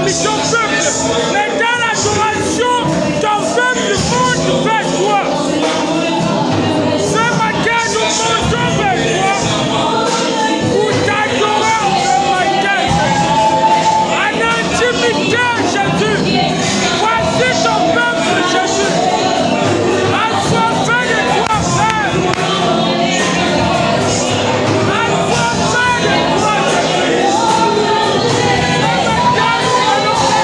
parmi ton peuple. Mais dans l'adoration, ton peuple monte vers toi. Ce matin, nous montons vers toi pour t'adorer ce matin. En intimité, Jésus. Voici ton peuple, Jésus. Assoiffé de toi, Père. Assoiffé de toi, Jésus. Ce matin, nous allons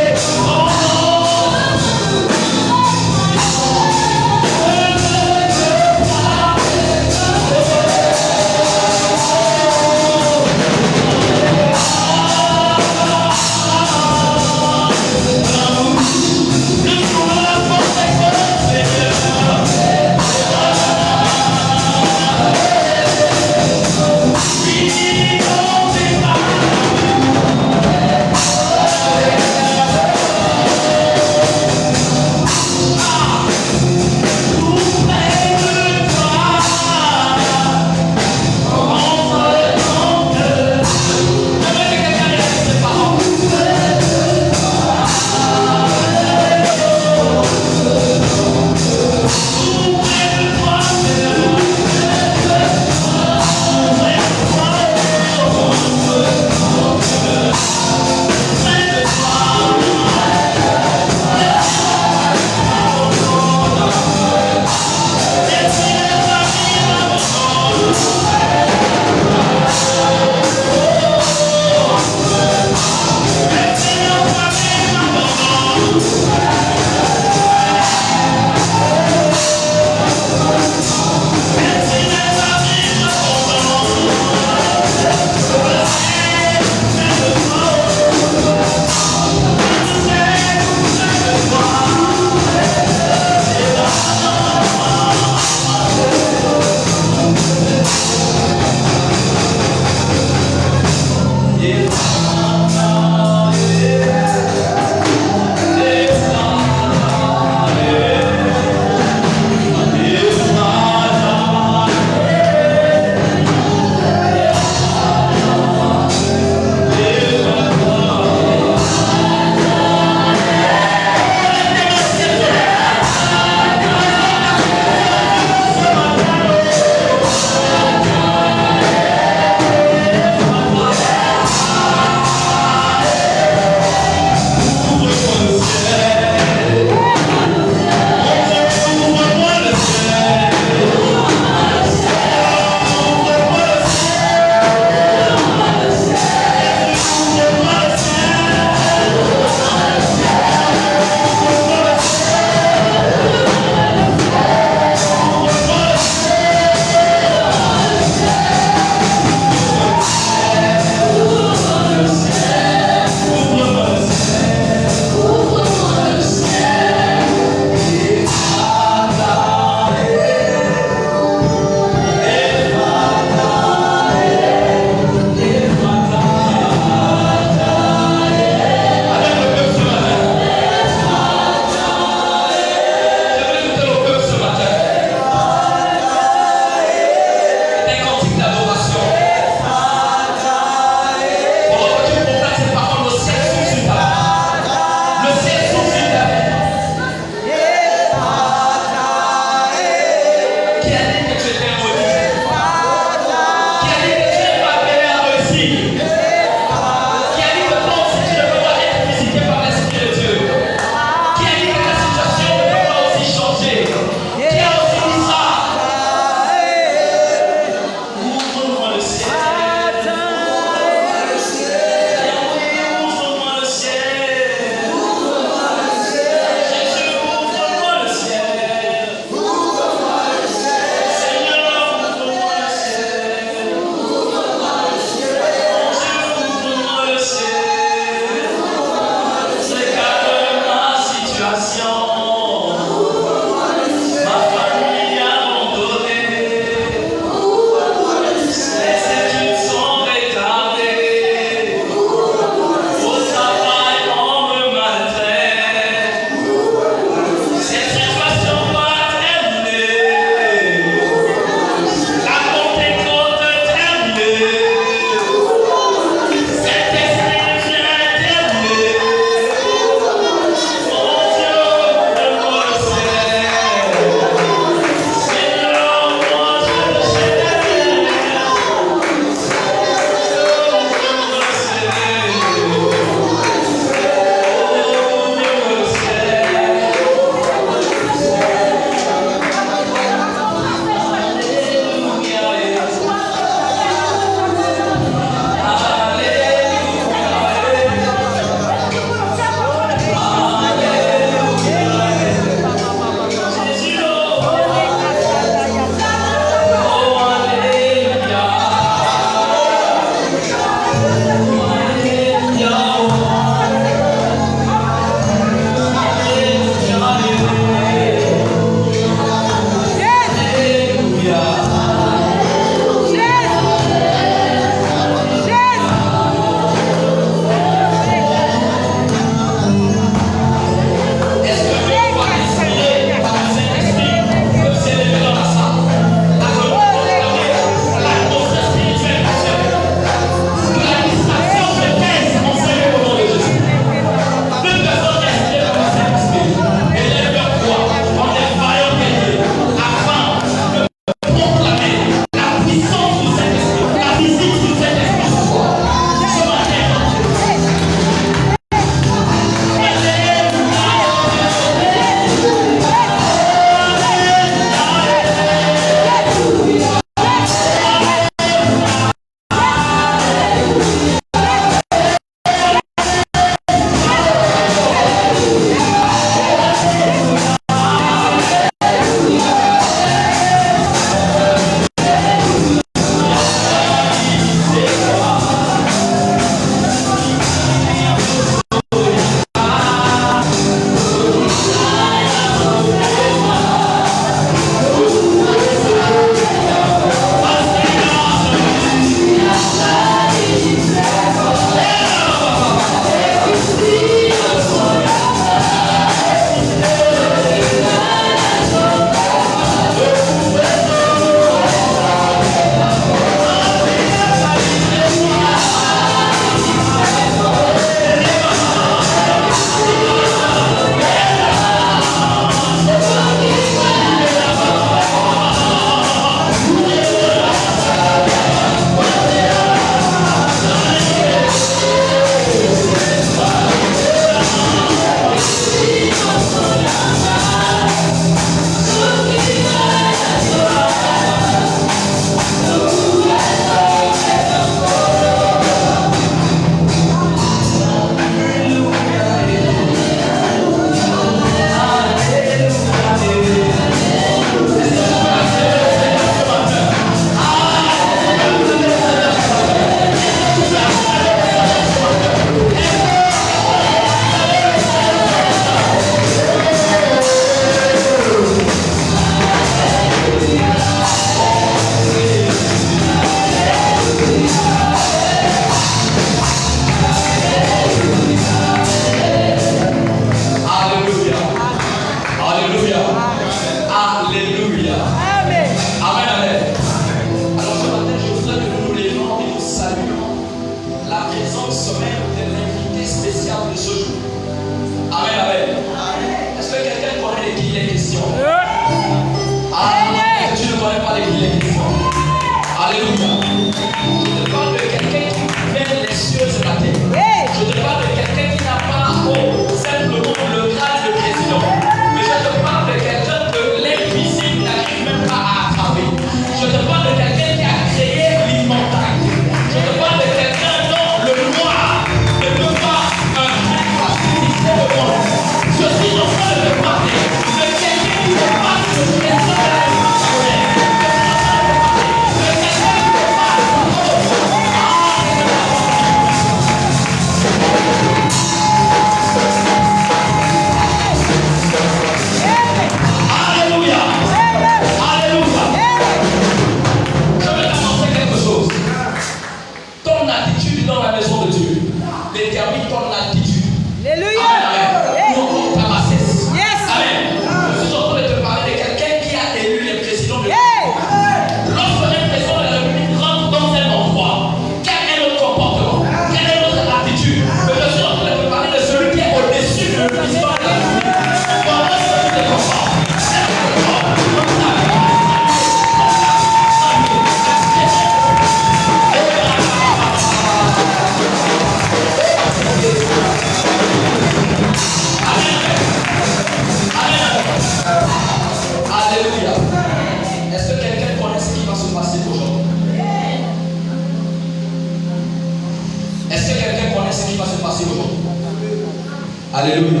Alléluia.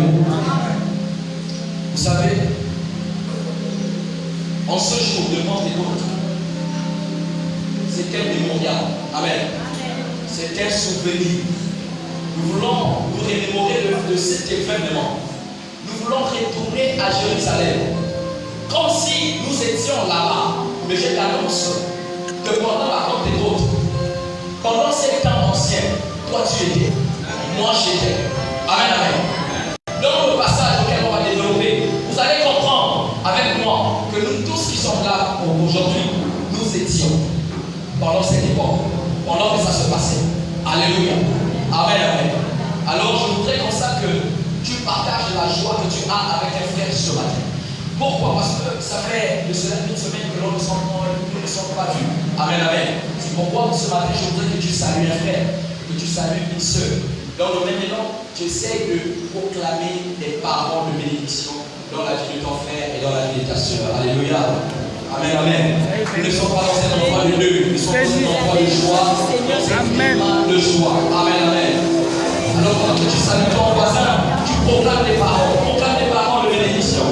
Vous savez, en ce jour de Pentecôte, c'est un mémorial. Amen. C'est un souvenir. Nous voulons nous remémorer de cet événement. Nous voulons retourner à Jérusalem. Comme si nous étions là-bas. Mais je t'annonce que pendant la Pentecôte, pendant ces temps anciens, toi tu étais, moi j'étais. Amen, amen. Dans le passage auquel on va développer, vous allez comprendre avec moi que nous tous qui sommes là aujourd'hui, nous étions pendant cette époque, pendant que ça se passait. Alléluia. Amen, amen. Alors je voudrais comme ça que tu partages la joie que tu as avec un frère ce matin. Pourquoi? Parce que ça fait une semaine que nous ne sommes pas vus. Amen, amen. C'est pourquoi ce matin je voudrais que tu salues un frère, que tu salues une soeur. Dans le même élan, tu essaies de proclamer des paroles de bénédiction dans la vie de ton frère et dans la vie de ta soeur. Alléluia. Amen, amen. Nous ne sommes pas dans cet endroit de deuil, nous sommes dans cet endroit de joie, dans cet climat de joie. Amen, amen. Alors pendant que tu salues ton voisin, tu proclames des paroles de bénédiction.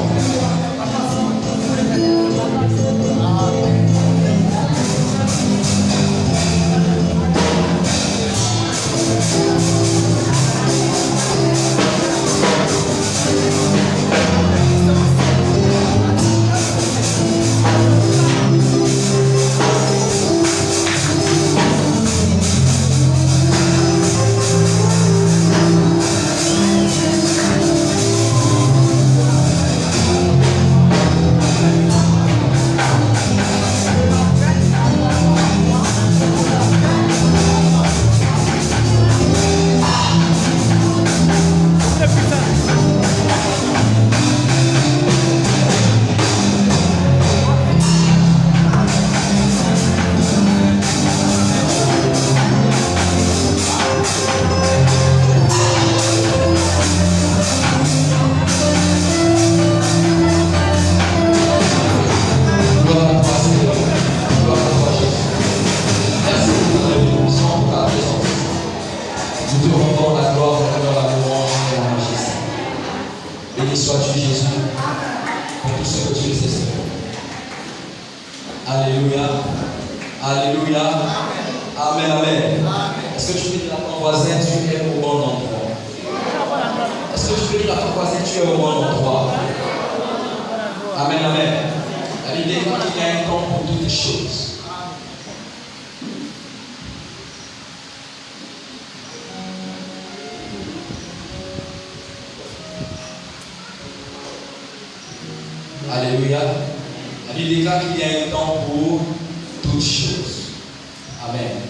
Alléluia. La Bible déclare qu'il y a un temps pour toutes choses. Amen.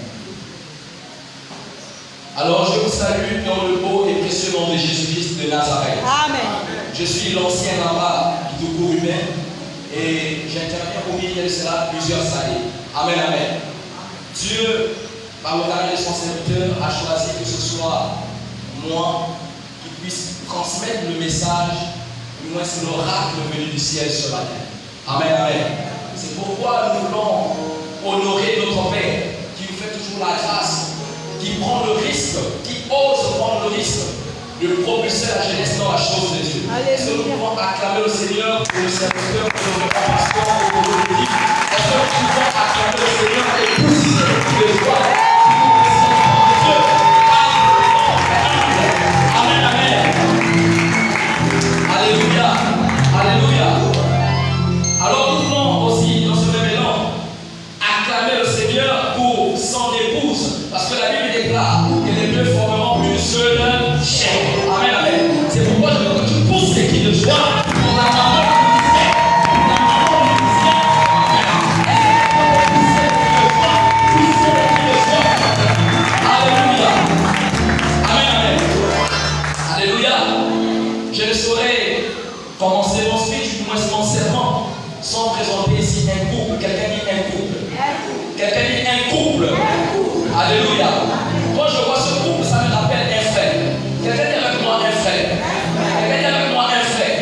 Alors je vous salue dans le beau et précieux nom de Jésus-Christ de Nazareth. Amen. Je suis l'ancien rabbin du Togo humain et j'interviens au milieu de cela plusieurs années. Amen, amen. Dieu, par le travail de son serviteur, a choisi que ce soit moi qui puisse transmettre le message. Du moins, c'est l'oracle venu du ciel ce matin. Amen, amen. C'est pourquoi nous voulons honorer notre Père qui nous fait toujours la grâce, qui prend le risque, qui ose prendre le risque de propulser la jeunesse dans la chose de Dieu. Est-ce que nous pouvons acclamer le Seigneur pour le serviteur, pour le pasteur, pour le politique? Est-ce que nous pouvons acclamer le Seigneur et pousser de joie? Amen, amen. Alléluia, alléluia. Alors nous pouvons aussi, dans ce même élan, acclamer le Seigneur pour son épouse. Parce que la Bible déclare que les deux formeront une seule chair. Amen, amen. C'est pourquoi je veux que tu pousses les cris de joie pour la maman Alléluia. Amen, amen. Alléluia. Je ne saurais commencer mon speech, du moins mon serment, sans présenter ici un couple. Quelqu'un dit un couple. Quelqu'un dit un couple. Alléluia. Quand je vois ce couple, ça me rappelle un frère. Quelqu'un dit avec moi un frère. Quelqu'un dit avec moi un frère.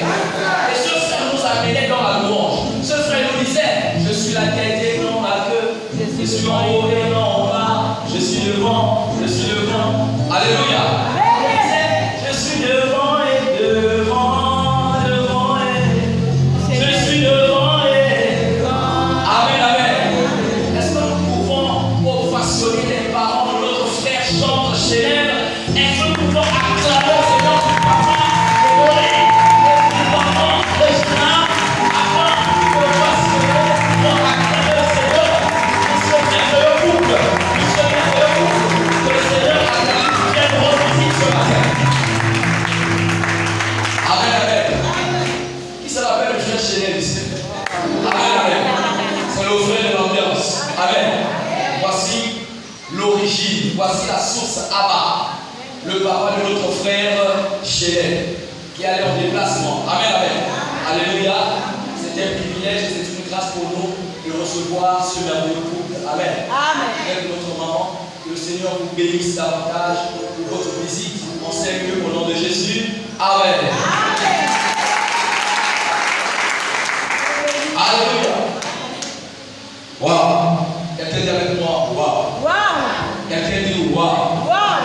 Et ce frère nous amenait dans la louange. Ce frère nous disait, je suis la tête et non la queue. Je suis en haut et non en bas. Je suis devant, je suis devant. Alléluia. Je suis devant et devant, devant et je suis devant et amen, amen. Est-ce que nous pouvons ovationner les parents de notre frère chantre célèbre? Est-ce que nous pouvons acclamer le Seigneur du papa, les parents, les jeunes, afin de ovationner, pour acclamer le Seigneur? Nous sommes merveilleux couple, nous sommes merveilleux couple, que le Seigneur acclame quelle grosse visite ce matin. Amen, amen. Qui se rappelle le frère célèbre ici? Amen, amen. C'est le frère de l'ambiance. Amen. Voici l'origine, voici la source Abba, le papa de notre frère Chélet, qui est allé en déplacement. Amen, amen. Alléluia. C'est un privilège, c'est une grâce pour nous de recevoir ce merveilleux couple. Amen. Amen. Avec notre maman, que le Seigneur vous bénisse davantage pour votre visite en ces lieux au nom de Jésus. Amen. Alléluia. Waouh. Quelqu'un dit avec moi, waouh. Wow. Quelqu'un dit waouh. Wow.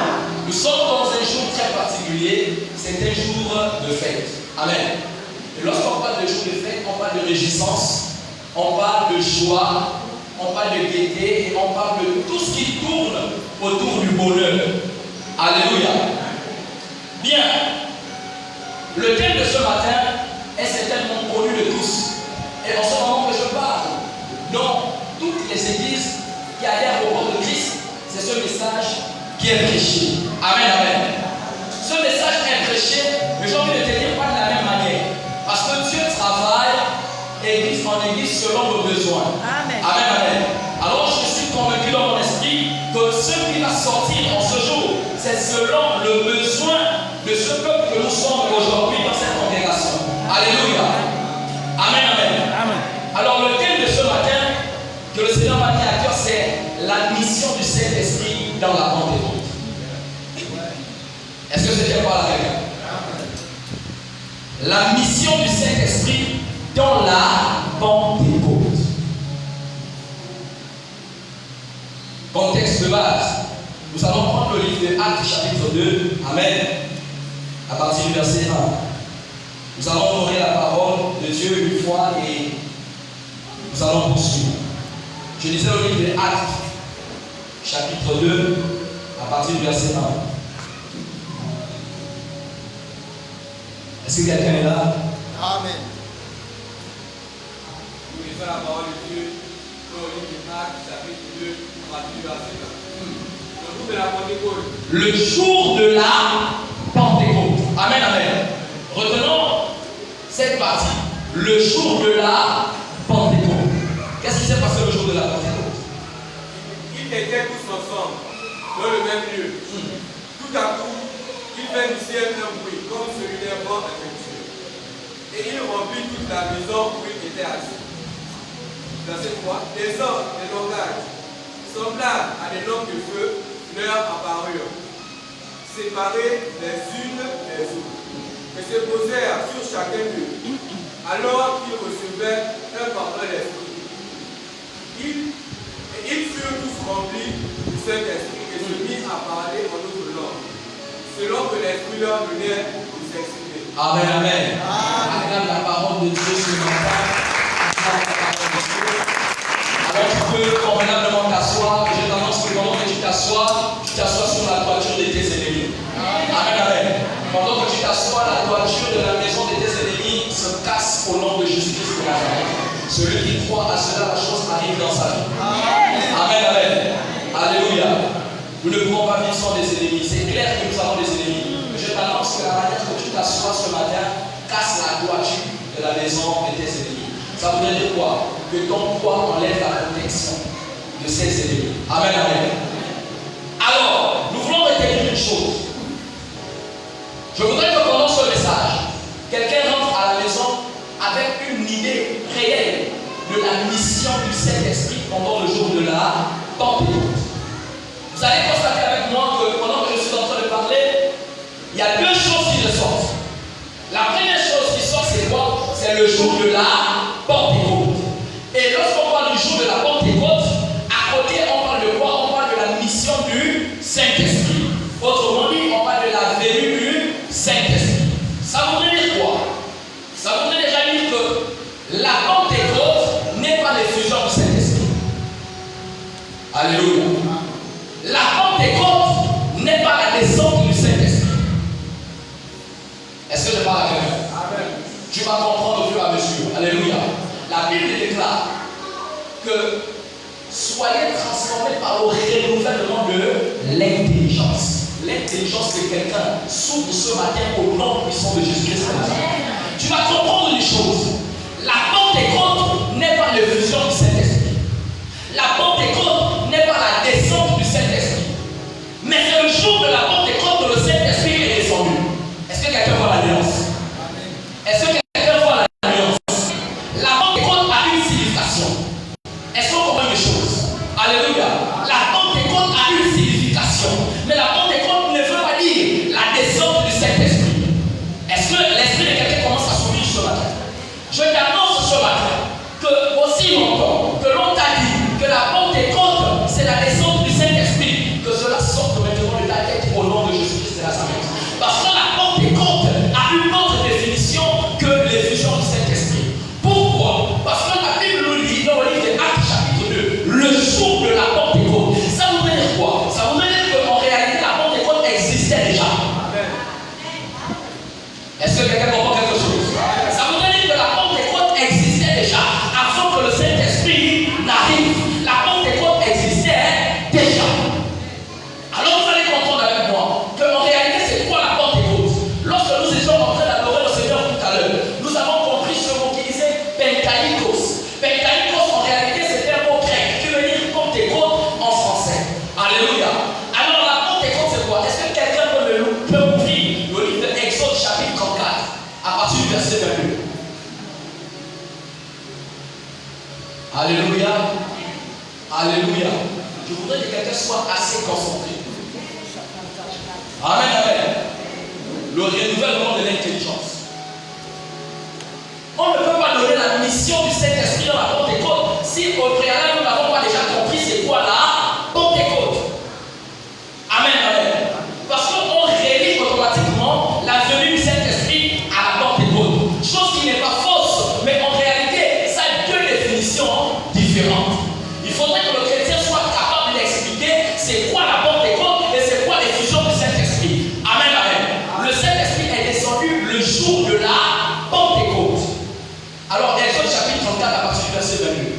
Nous sommes dans un jour très particulier, c'est un jour de fête. Amen. Et lorsqu'on parle de jour de fête, on parle de réjouissance, on parle de joie, on parle de gaieté et on parle de tout ce qui tourne autour du bonheur. Alléluia. Bien. Le thème de ce matin est certainement connu de tous. Et en ce moment que je parle, dans toutes les églises qui adhèrent au corps de Christ, c'est ce message qui est prêché. Amen, amen. Ce message est prêché, mais j'ai envie de te dire pas de la même manière. Parce que Dieu travaille église en église selon nos besoins. Amen. Amen, amen. Alors je suis convaincu dans mon esprit que ce qui va sortir en ce jour, c'est selon le besoin de ce peuple que nous sommes aujourd'hui dans cette congrégation. Alléluia. Amen, amen. Amen. Alors le thème de ce matin que le Seigneur m'a mis à cœur, c'est la mission du Saint-Esprit dans la Pentecôte. Est-ce que c'est bien par là, quelqu'un? La mission du Saint-Esprit dans la Pentecôte. Contexte de base. Nous allons prendre le livre de Actes chapitre 2. Amen. À partir du verset 1. Nous allons honorer la parole de Dieu une fois et nous allons poursuivre. Je lisais le livre de Actes, chapitre 2, à partir du verset 1. Est-ce que quelqu'un est là? Amen. Nous lisons la parole de Dieu dans le livre de Actes, chapitre 2, à partir du verset 1. Le jour de la Pentecôte. Le jour de la Pentecôte. Amen, amen. Retenons cette partie. Le jour de la Pentecôte. Qu'est-ce qui s'est passé le jour de la Pentecôte? Ils étaient tous ensemble, dans le même lieu. Tout à coup, il fait du ciel un bruit, comme celui d'un vent impétueux. Et il remplit toute la maison où il était assis. Verset 3. Des anges, des langages, semblables à des lampes de feu, leur apparurent, séparés les unes des autres, et se posèrent sur chacun d'eux, alors qu'ils recevaient un parfum d'esprit. Ils furent tous remplis du Saint-Esprit et se mirent à parler en autre langue, selon que l'Esprit leur donnait de s'exprimer. Amen, amen. Acclame la parole de Dieu ce matin. Alors tu peux convenablement t'asseoir. Je t'annonce que pendant que tu t'assois sur la toiture de tes ennemis. Amen, amen. Pendant que tu t'assois, la toiture de la maison de tes ennemis se casse au nom de Jésus-Christ de Nazareth. Celui qui croit à cela, la chose arrive dans sa vie. Amen, amen. Alléluia. Nous ne pouvons pas vivre sans des ennemis. C'est clair que nous avons des ennemis. Mais je t'annonce que la manière que tu t'assois ce matin casse la toiture de la maison de tes ennemis. Ça voudrait dire quoi? Que ton poids enlève la protection de ces ennemis. Amen, amen. Alors, nous voulons retenir une chose. Je voudrais que pendant ce message, quelqu'un rentre à la maison avec une idée réelle de la mission du Saint-Esprit pendant le jour de la Pentecôte. Vous allez constater avec moi que pendant que je suis en train de parler, il y a deux choses qui ressortent. La première chose qui sort, c'est quoi? C'est le jour de la Pentecôte. Et lorsqu'on parle du jour de la Pentecôte, à côté, on parle de quoi? On parle de la mission du Saint-Esprit. Autrement dit, on parle de la venue du Saint-Esprit. Ça voudrait dire quoi? Ça voudrait déjà dire que la Pentecôte n'est pas l'effusion du Saint-Esprit. Alléluia. La Pentecôte n'est pas la descente du Saint-Esprit. Est-ce que je parle à quelqu'un? Amen. Tu vas comprendre au fur et à mesure. Alléluia. La Bible déclare que soyez transformés par le renouvellement de l'intelligence. L'intelligence de quelqu'un s'ouvre ce matin au nom puissant de Jésus-Christ. Tu vas comprendre une chose. La Pentecôte n'est pas l'effusion du Saint-Esprit. La Pentecôte n'est pas la descente du Saint-Esprit. Mais c'est le jour de la Pentecôte que le Saint-Esprit est descendu. Est-ce que quelqu'un voit la nuance? Est-ce que quelqu'un voit la nuance? La Pentecôte a une signification. Est-ce qu'on comprend une chose? Alléluia. La Pentecôte a une signification. Mais la Pentecôte ne veut pas dire la descente du Saint-Esprit. Est-ce que l'esprit de quelqu'un commence à s'ouvrir ce matin? Je t'annonce ce matin que aussi longtemps que l'on t'a dit que la Pentecôte c'est la descente du Saint-Esprit, que cela sorte maintenant de ta tête au nom de Jésus-Christ de Nazareth. Parce que la Pentecôte a une autre définition que l'effusion du Saint-Esprit. Pourquoi? Parce que la Bible nous dit dans le livre des Actes chapitre 2, le jour de la Pentecôte. Ça voudrait dire quoi? Ça voudrait dire qu'en réalité la Pentecôte existait déjà. Est-ce que quelqu'un comprend quelque chose? Ça voudrait dire que la Pentecôte existait déjà avant que le Saint-Esprit n'arrive. La Pentecôte existait déjà. Alors vous allez comprendre avec moi qu'en réalité c'est quoi la Pentecôte? Lorsque nous étions en train d'adorer le Seigneur tout à l'heure, nous avons compris ce mot qui disait Pentaïkos. Pentaïkos en réalité c'est un mot grec qui veut dire Pentecôte en français. Alléluia. Alors la Pentecôte c'est quoi? Est-ce que quelqu'un peut ouvrir le livre de Exode chapitre 34 à partir du verset 22? Alléluia. Alléluia. Je voudrais que quelqu'un soit assez concentré. Amen, amen. Le renouvellement de l'intelligence. On ne peut pas donner la mission du Saint-Esprit dans la Pentecôte si au préalable nous n'avons pas déjà compris c'est quoi la Pentecôte. Amen, amen. Parce qu'on relie automatiquement la venue du Saint-Esprit à la Pentecôte. Chose qui n'est pas fausse, mais en réalité, ça a deux définitions différentes. Il faudrait que le chrétien soit capable d'expliquer c'est quoi la Pentecôte et c'est quoi l'effusion du Saint-Esprit. Amen, amen. Le Saint-Esprit est descendu le jour de la Pentecôte. Alors, Exode chapitre 34 à partir du verset 22.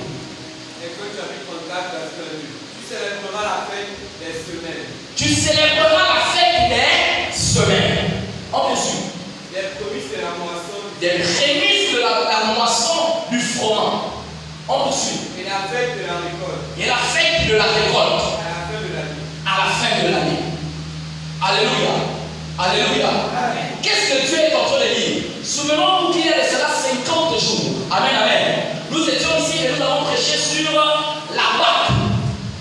Exode chapitre 34, verset 22. Tu célébreras la fête des semaines. Tu célébreras la fête des semaines. En poursuit. Les prémices de la moisson. Des prémices de la moisson du froment. On poursuit. Et la fête de la récolte. Et la fête de la récolte. À la fin de l'année. À la fin de l'année. Alléluia. Alléluia. Qu'est-ce que Dieu est en train de dire? Souvenons-nous qu'il y a de cela 50 jours. Amen, amen. Nous étions ici et nous avons prêché sur la Pâque.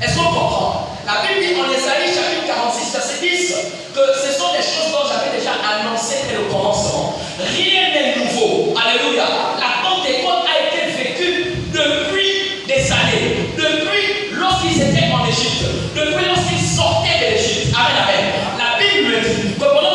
Est-ce qu'on comprend? La Bible dit en Ésaïe chapitre 46, verset 10 que ce sont des choses dont j'avais déjà annoncé dès le commencement. Rien n'est nouveau. Alléluia. La Pentecôte a été vécue depuis des années. Depuis lorsqu'ils étaient en Égypte. Depuis lorsqu'ils sortaient de l'Égypte. Amen, amen. La Bible me dit que pendant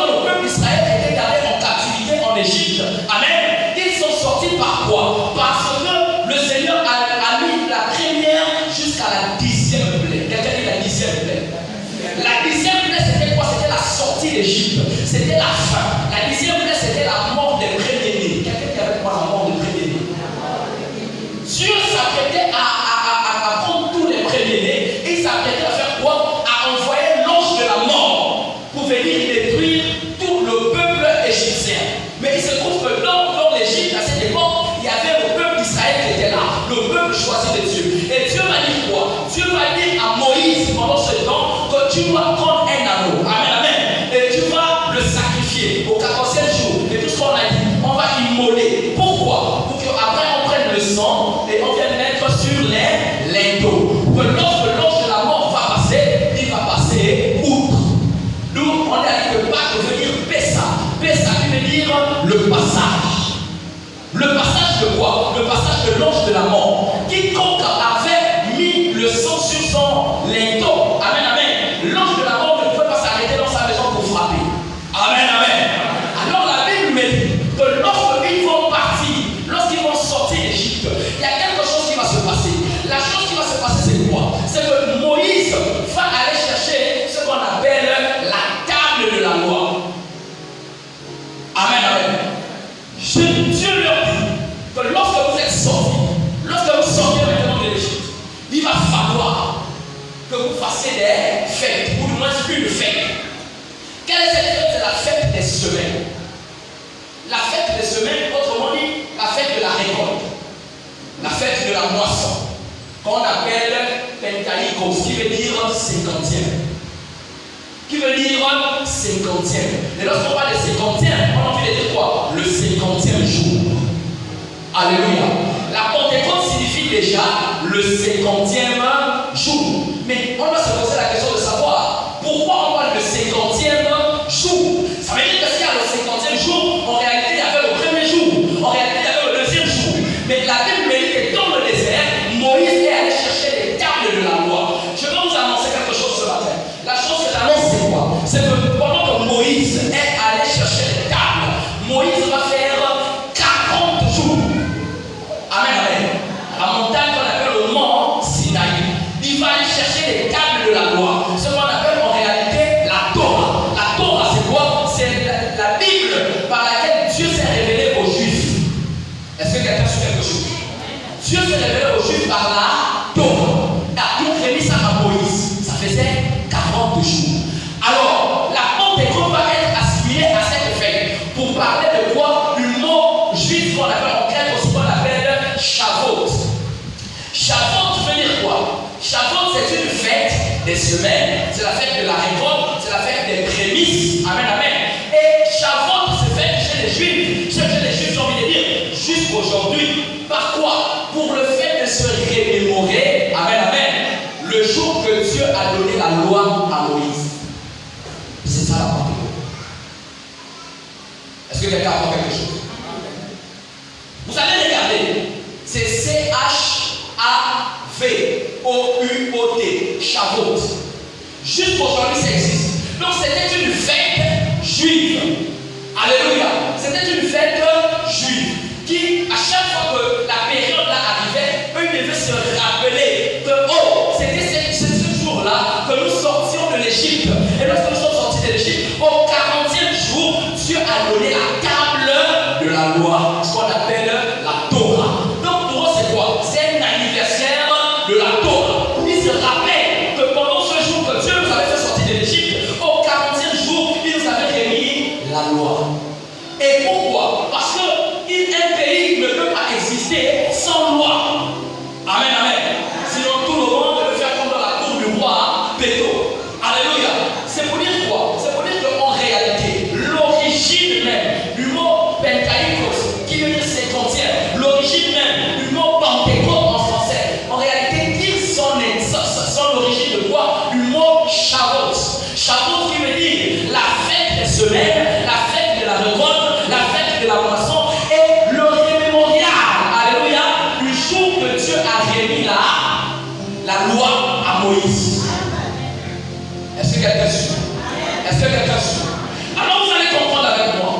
l'intervention de Dieu. Et Dieu va dire quoi? Dieu va dire à Moïse pendant ce temps que tu dois prendre un anneau. Amen, amen. Et tu vas le sacrifier au 14e jour. Et tout ce qu'on a dit, on va immoler. Pourquoi? Pour qu'après on prenne le sang et on vienne mettre sur les linteaux. Que lorsque l'ange de la mort va passer, il va passer outre. Nous, on a dit que Pâques veut dire Pessa. Pessa qui veut dire le passage. Le passage de quoi? Le passage de l'ange de la mort. Quiconque avait mis le sang sur son linteau. Amen, amen. L'ange de la mort ne pouvait pas s'arrêter dans sa maison pour frapper. Amen, amen. Alors la Bible me dit que lorsqu'ils vont partir, lorsqu'ils vont sortir d'Égypte, il y a quelque chose qui va se passer. La chose qui va se passer, c'est quoi? C'est que Moïse va aller chercher ce qu'on appelle la table de la loi. Amen, amen. Dieu leur dit que lorsque vous êtes sortis, lorsque vous sortez maintenant de l'Égypte, il va falloir que vous fassiez des fêtes, ou du moins une fête. Quelle est cette fête? C'est la fête des semaines. La fête des semaines, autrement dit, la fête de la récolte, la fête de la moisson, qu'on appelle Pentaïkos, qui veut dire 50e. Qui veut dire 50e. Et lorsqu'on parle de 50e, on a envie de dire quoi? Le 50e jour. Alléluia. La Pentecôte signifie déjà le 50e jour. Mais on doit se poser la question de savoir pourquoi on parle de 50e jour. Ça veut dire que s'il y a le 50e jour, en réalité il y avait le premier jour, en réalité il y avait le deuxième jour. Mais la Bible me dit que dans le désert, Moïse est allé chercher les tables de la loi. Je vais vous annoncer quelque chose ce matin. La chose que j'annonce, c'est quoi? C'est que pendant que Moïse est allé chercher les tables, Moïse va faire 40 jours. Amen, amen. La montagne qu'on appelle le mont Sinaï. Il va aller chercher les tables de la loi. Ce qu'on appelle en réalité la Torah. La Torah, c'est quoi? C'est la Bible par laquelle Dieu s'est révélé aux Juifs. Est-ce que quelqu'un suit quelque chose? Dieu s'est révélé aux Juifs par la Torah. Il a remis ça à Moïse. Ça faisait 40 jours. Alors, la Pentecôte va être assimilée à cette fête. Pour parler de quoi? Du mot juif qu'on appelle en grec aussi, qu'on appelle Shavuot. Shavuot veut dire quoi? Shavuot, c'est une fête des semaines, c'est la fête de la récolte, c'est la fête des prémices. Amen, amen. Et Shavuot se fait chez les Juifs. Ce que les Juifs ont envie de dire jusqu'aujourd'hui. Par quoi? Pour le fait de se remémorer, amen, amen, le jour que Dieu a donné la loi à Moïse. C'est ça la Pentecôte. Est-ce que quelqu'un apprend quelque chose? Vous allez regarder. C'est C-H-A-V-O-U-O-T. Shavuot. Jusqu'aujourd'hui, ça existe. Donc c'était une fête juive. Alléluia. C'était une fête juive qui, à chaque fois que la période là arrivait, eux devaient se rappeler que, oh, c'était ce jour-là que nous sortions de l'Égypte. Et lorsque nous sommes sortis de l'Égypte, au 40e jour, Dieu a donné la table de la loi, ce qu'on appelle la Torah. Donc pour eux, c'est quoi? C'est un anniversaire de la Torah. Ils se rappellent que pendant ce jour que Dieu nous avait fait sortir de l'Égypte, au 40e jour, il nous avait remis la loi. Et pourquoi? Parce qu'un pays ne peut pas exister sans loi. Amen, amen. Sinon tout le monde peut faire comme dans la cour du roi Péto. Alléluia. C'est pour dire quoi? C'est pour dire qu'en réalité, l'origine même du mot Pentaïkos, qui veut dire 50e, l'origine même du mot Pentecôte en français, en réalité, ils sont l'origine de quoi? Du mot Shavuot. Shavuot qui veut dire la fête des semaines, la fête de la récolte, la fête de la moisson et le remémorial, alléluia, du jour que Dieu a remis la loi à Moïse. Est-ce que quelqu'un suit? Est-ce que quelqu'un suit? Alors vous allez comprendre avec moi.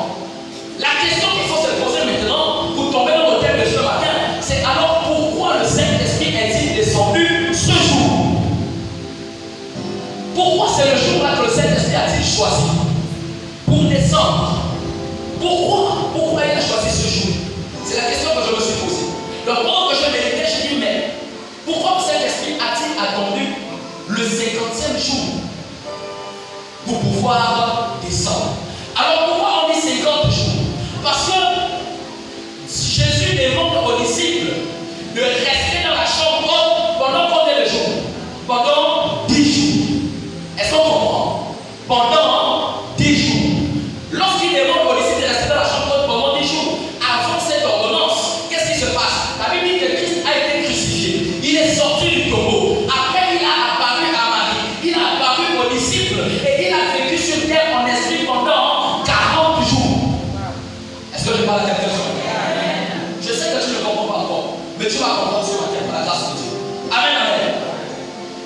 La question qu'il faut se poser maintenant, pour tomber dans le thème de ce matin, c'est alors pourquoi le Saint-Esprit est-il descendu ce jour? Pourquoi c'est le jour-là que le Saint-Esprit a-t-il choisi pour descendre? Pourquoi il a choisi ce jour? C'est la question que je me suis posée. Donc pendant que je méditais, je dis mais pourquoi le Saint-Esprit a-t-il attendu le 50e jour pour pouvoir descendre? Alors pourquoi on dit 50 jours? Parce que Jésus demande aux disciples de rester dans la chambre vas comprendre ce matin par la grâce de Dieu. Amen, amen.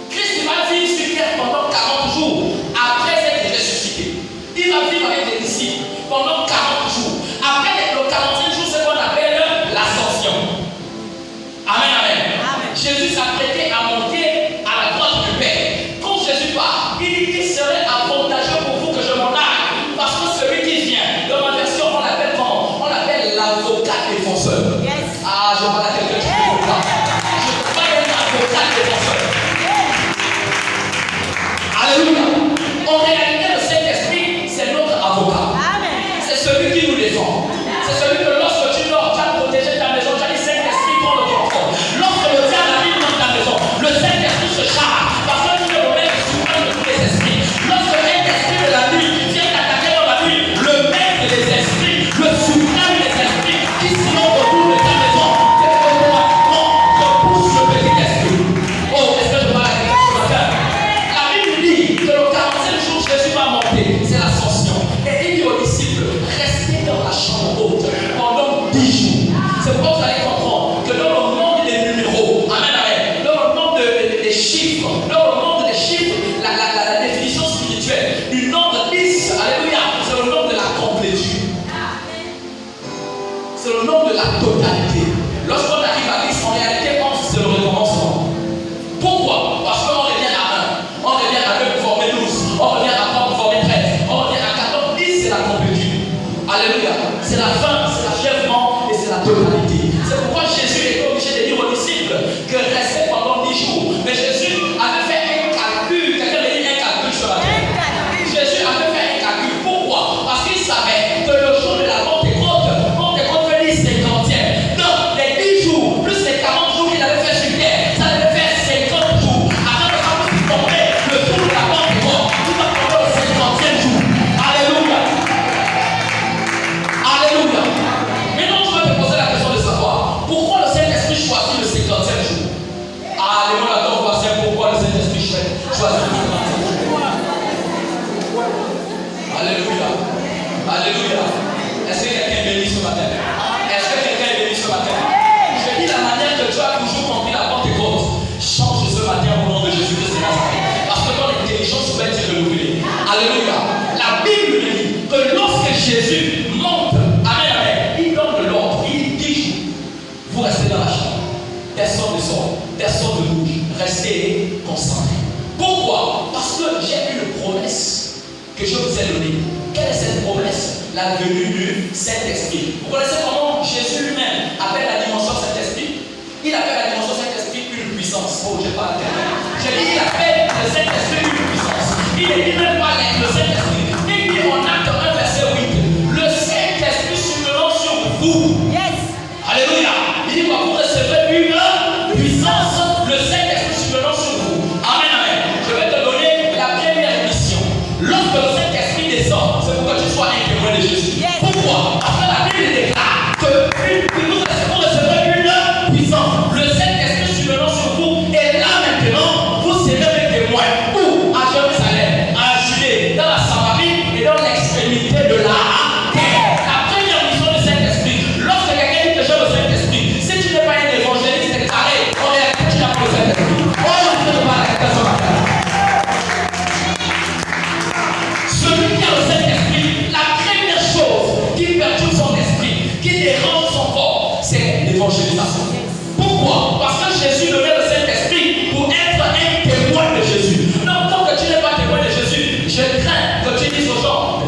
Christ va vivre sur terre pendant 40 jours après être ressuscité. Il va vivre avec les disciples pendant 40 jours. Après le 45 jours, c'est ce qu'on appelle l'ascension. Amen, amen. Jésus s'apprêtait à monter à la droite du Père. Quand Jésus part, il dit qu'il serait avantageux pour vous que je m'en aille. Parce que celui qui vient, dans ma version, on l'appelle comment? On l'appelle l'avocat défenseur. Yes. Ah, je parle à quelqu'un qui ne peut pas. Je ne peux pas être l'avocat défenseur. Alléluia. En réalité, le Saint-Esprit, c'est notre avocat. C'est celui qui nous défend. C'est celui que lorsque tu dors, tu as protégé ta maison, tu as dit Saint-Esprit prend le contrôle. Lorsque le diable arrive dans ta maison, le Saint-Esprit se charge. Parce que tu es le maître suprême de tous les esprits. Lorsque un esprit de la nuit vient t'attaquer dans la nuit, le maître des esprits, le suprême des esprits, qui sinon retourne de ta maison, c'est que toi, repousse le petit esprit. Oh, est-ce que je parle à quelqu'un ce matin? La Bible dit que le 45 jours, Jésus va monter. C'est l'ascension. Et il dit aux disciples, restez dans la chambre haute pendant 10 jours. C'est pourquoi vous allez comprendre que dans le monde des numéros, amen, amen, dans le monde des chiffres, dans le monde des chiffres, la définition spirituelle du nombre 10, alléluia, c'est le nombre de la complétude. C'est le nombre de la totalité. Lorsqu'on arrive à 10, en réalité, 11, c'est le recommencement. Pourquoi? Parce qu'on revient à 1, on revient à 2 pour former 12, on revient à 3 pour former 13, on revient à 14, 10, c'est la complétude. Alléluia. C'est la fin, c'est l'achèvement et c'est la totalité. C'est pourquoi Jésus est obligé de dire aux disciples que restez pendant 10 jours. Mais Jésus avait fait un calcul. Quelqu'un a dit un calcul sur la terre. Jésus avait fait un calcul. Pourquoi? Parce qu'il savait que le jour de la Pentecôte veut dire 50e. Donc, les 10 jours plus les 40 jours qu'il avait fait sur terre, ça devait faire 50 jours. Afin de savoir si tomber le jour de la Pentecôte, il va tomber au 50e jour. Alléluia. Alléluia. Maintenant, tu vas te poser la question de savoir pourquoi le Saint-Esprit choisit le 50e jour. Ah, les mots là-dedans, voici pourquoi le Saint-Esprit choisit le 50e jour. Alléluia. Alléluia. Est-ce que quelqu'un est béni ce matin? Est-ce que quelqu'un est béni ce matin? Je dis la manière que tu as toujours compris la Pentecôte. Change ce matin au nom de Jésus-Christ de Nazareth. Parce que ton intelligence va être renouvelée. Alléluia. La Bible dit que lorsque Jésus monte, amen, amen, il donne de l'ordre, il dit, vous restez dans la chambre. Personne ne sort, personne ne bouge. Restez concentrés. Pourquoi? Parce que j'ai une promesse que je vous ai donnée. Quelle est cette promesse? La venue du Saint-Esprit. Vous connaissez comment Jésus lui-même appelle la dimension Saint-Esprit? Il appelle la dimension Saint-Esprit une puissance. Oh, je parle à quelqu'un. J'ai dit, il appelle le Saint-Esprit une puissance. Il ne dit même pas le Saint-Esprit. Il dit en Acte 1, verset 8, le Saint-Esprit survenant sur vous. Yes. Alléluia. Il dit, vous recevrez une puissance, le Saint-Esprit survenant sur vous. Amen, amen. Je vais te donner la première mission. Lorsque le Saint-Esprit descend, c'est pour que tu sois un témoin de Jésus. Yes. Pourquoi? Parce que la Bible déclare que vous recevrez une puissance, le Saint-Esprit survenant sur vous. Et là maintenant, vous serez des témoins. Où? À Jérusalem, à Judée, dans la Samarie et dans l'extrémité de la terre. La première mission du Saint-Esprit. Lorsque quelqu'un dit que j'ai le Saint-Esprit, si tu n'es pas un évangéliste carré, en réalité tu n'as pas le Saint-Esprit. Oh, je ne parle à quelqu'un ce matin. Celui qui a le Saint-Esprit, la première chose qui perturbe son esprit, qui dérange son corps, c'est l'évangélisation. Pourquoi? Parce que Jésus donnait le Saint-Esprit pour être un témoin de Jésus. Non, tant que tu n'es pas témoin de Jésus, je crains que tu dises aux gens,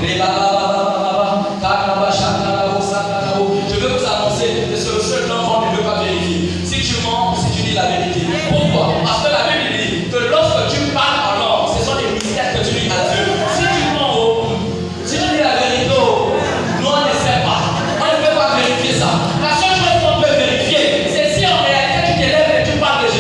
je veux vous annoncer que c'est le seul nom qu'on ne peut pas vérifier. Si tu mens, si tu dis la vérité. Pourquoi? Parce que la Bible dit que lorsque tu parles en langue, ce sont des mystères que tu dis à Dieu. Si tu mens, si tu dis la vérité, nous on ne sait pas. On ne peut pas vérifier ça. La seule chose qu'on peut vérifier, c'est si en réalité tu t'élèves et tu parles de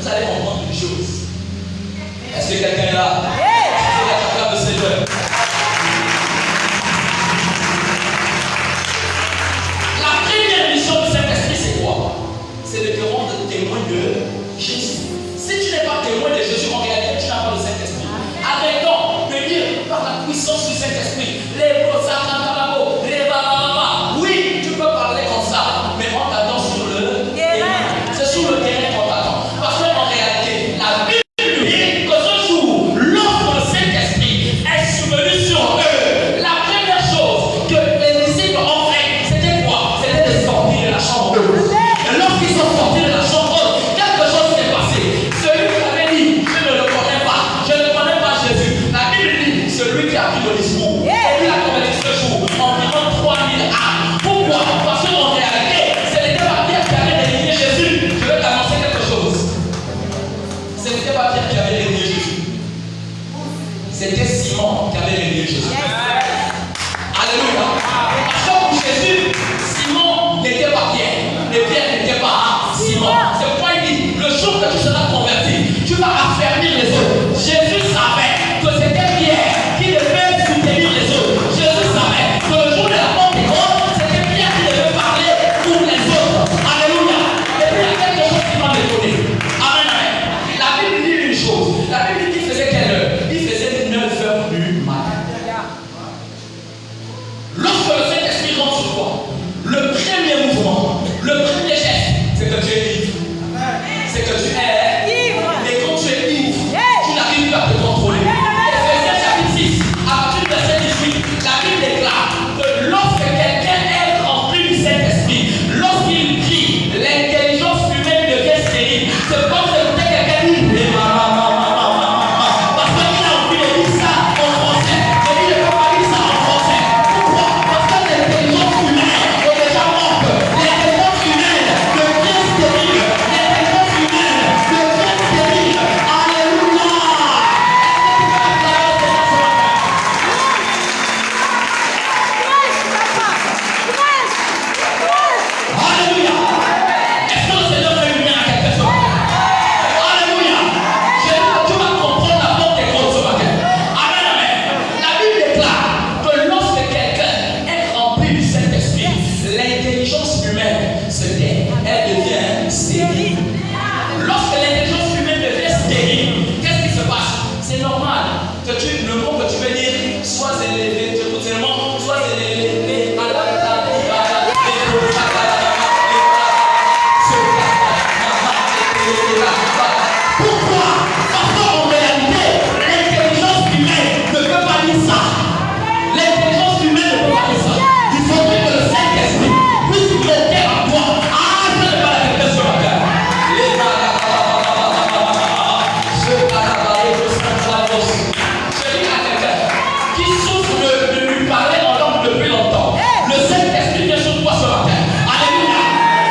vous allez comprendre une chose. Est-ce que quelqu'un est là? Est-ce que quelqu'un de Seigneur? La première mission du Saint-Esprit, c'est quoi? C'est de te rendre témoin de Jésus. Si tu n'es pas témoin de Jésus, en réalité, tu n'as pas le Saint-Esprit. Arrêtons de dire par la puissance du Saint-Esprit, les brosakantababo, les bababa. Oui, tu peux parler comme ça, mais on t'attend sur le terrain. C'est sur le terrain qu'on t'attend. Parce qu'en réalité, la Bible dit que ce jour, lorsque le Saint-Esprit est souvenu sur eux, la première chose que les disciples ont fait, c'était quoi? C'était de sortir de la chambre. Et lorsqu'ils sont sortis de la chambre, quelque chose s'est passé. Celui qui avait dit, je ne le connais pas, je ne connais pas Jésus. La Bible dit, celui qui a pris le discours, et il a converti ce jour environ 3000 âmes. Pourquoi? Parce qu'en réalité, ce n'était pas Pierre qui avait désigné Jésus. Je vais t'annoncer quelque chose. Ce n'était pas Pierre qui avait désigné Jésus. C'était Simon qui avait désigné Jésus. Alléluia. Parce que pour Jésus, Simon n'était pas Pierre. Et Pierre n'était pas Simon. C'est pourquoi il dit, le jour que tu seras converti, tu vas affermir les autres. Jésus savait que c'était Pierre qui devait soutenir les autres. Jésus savait que le jour de la Pentecôte, c'était Pierre qui devait parler pour les autres. Alléluia. Et puis il y a quelque chose qui m'a étonné. Amen, amen. La Bible dit une chose. La Bible dit qu'il faisait quelle heure? Il faisait 9h du matin. Lorsque le Saint-Esprit rentre sur toi, le premier mouvement, le premier geste, c'est que tu es ivre. C'est que tu es ivre. Et quand tu es ivre, tu n'arrives pas à te contrôler. Ephésiens chapitre 6, à partir du verset 18, la Bible déclare que lorsque quelqu'un est rempli du Saint-Esprit, lorsqu'il prie, l'intelligence humaine devient stérile. C'est comme si c'était quelqu'un qui dit parce qu'il a envie de dire ça en français. Mais il ne peut pas dire ça en français. Pourquoi? Parce que l'intelligence humaine est déjà morte. L'intelligence humaine devient stérile. L'intelligence humaine devient stérile. Alléluia. Alléluia. Est-ce que le Seigneur fait lumière à quelque chose? Alléluia. Tu vas comprendre la Pentecôte ce matin. Amen, amen. La Bible déclare que lorsque quelqu'un est rempli du Saint-Esprit, l'intelligence humaine se tait. Elle devient stérile. Lorsque l'intelligence humaine devient stérile, qu'est-ce qui se passe? C'est normal que le mot que tu veux dire soit élevé, soit élevé. Pourquoi? Parce qu'en réalité, l'intelligence humaine ne peut pas dire ça. L'intelligence humaine ne peut pas dire ça. Il faudrait que le Saint-Esprit puisse monter en toi. Ah, je ne vais pas la répéter sur la terre. Je dis à quelqu'un qui souffre de lui parler en langue depuis longtemps, le Saint-Esprit vient sur toi ce matin. Alléluia.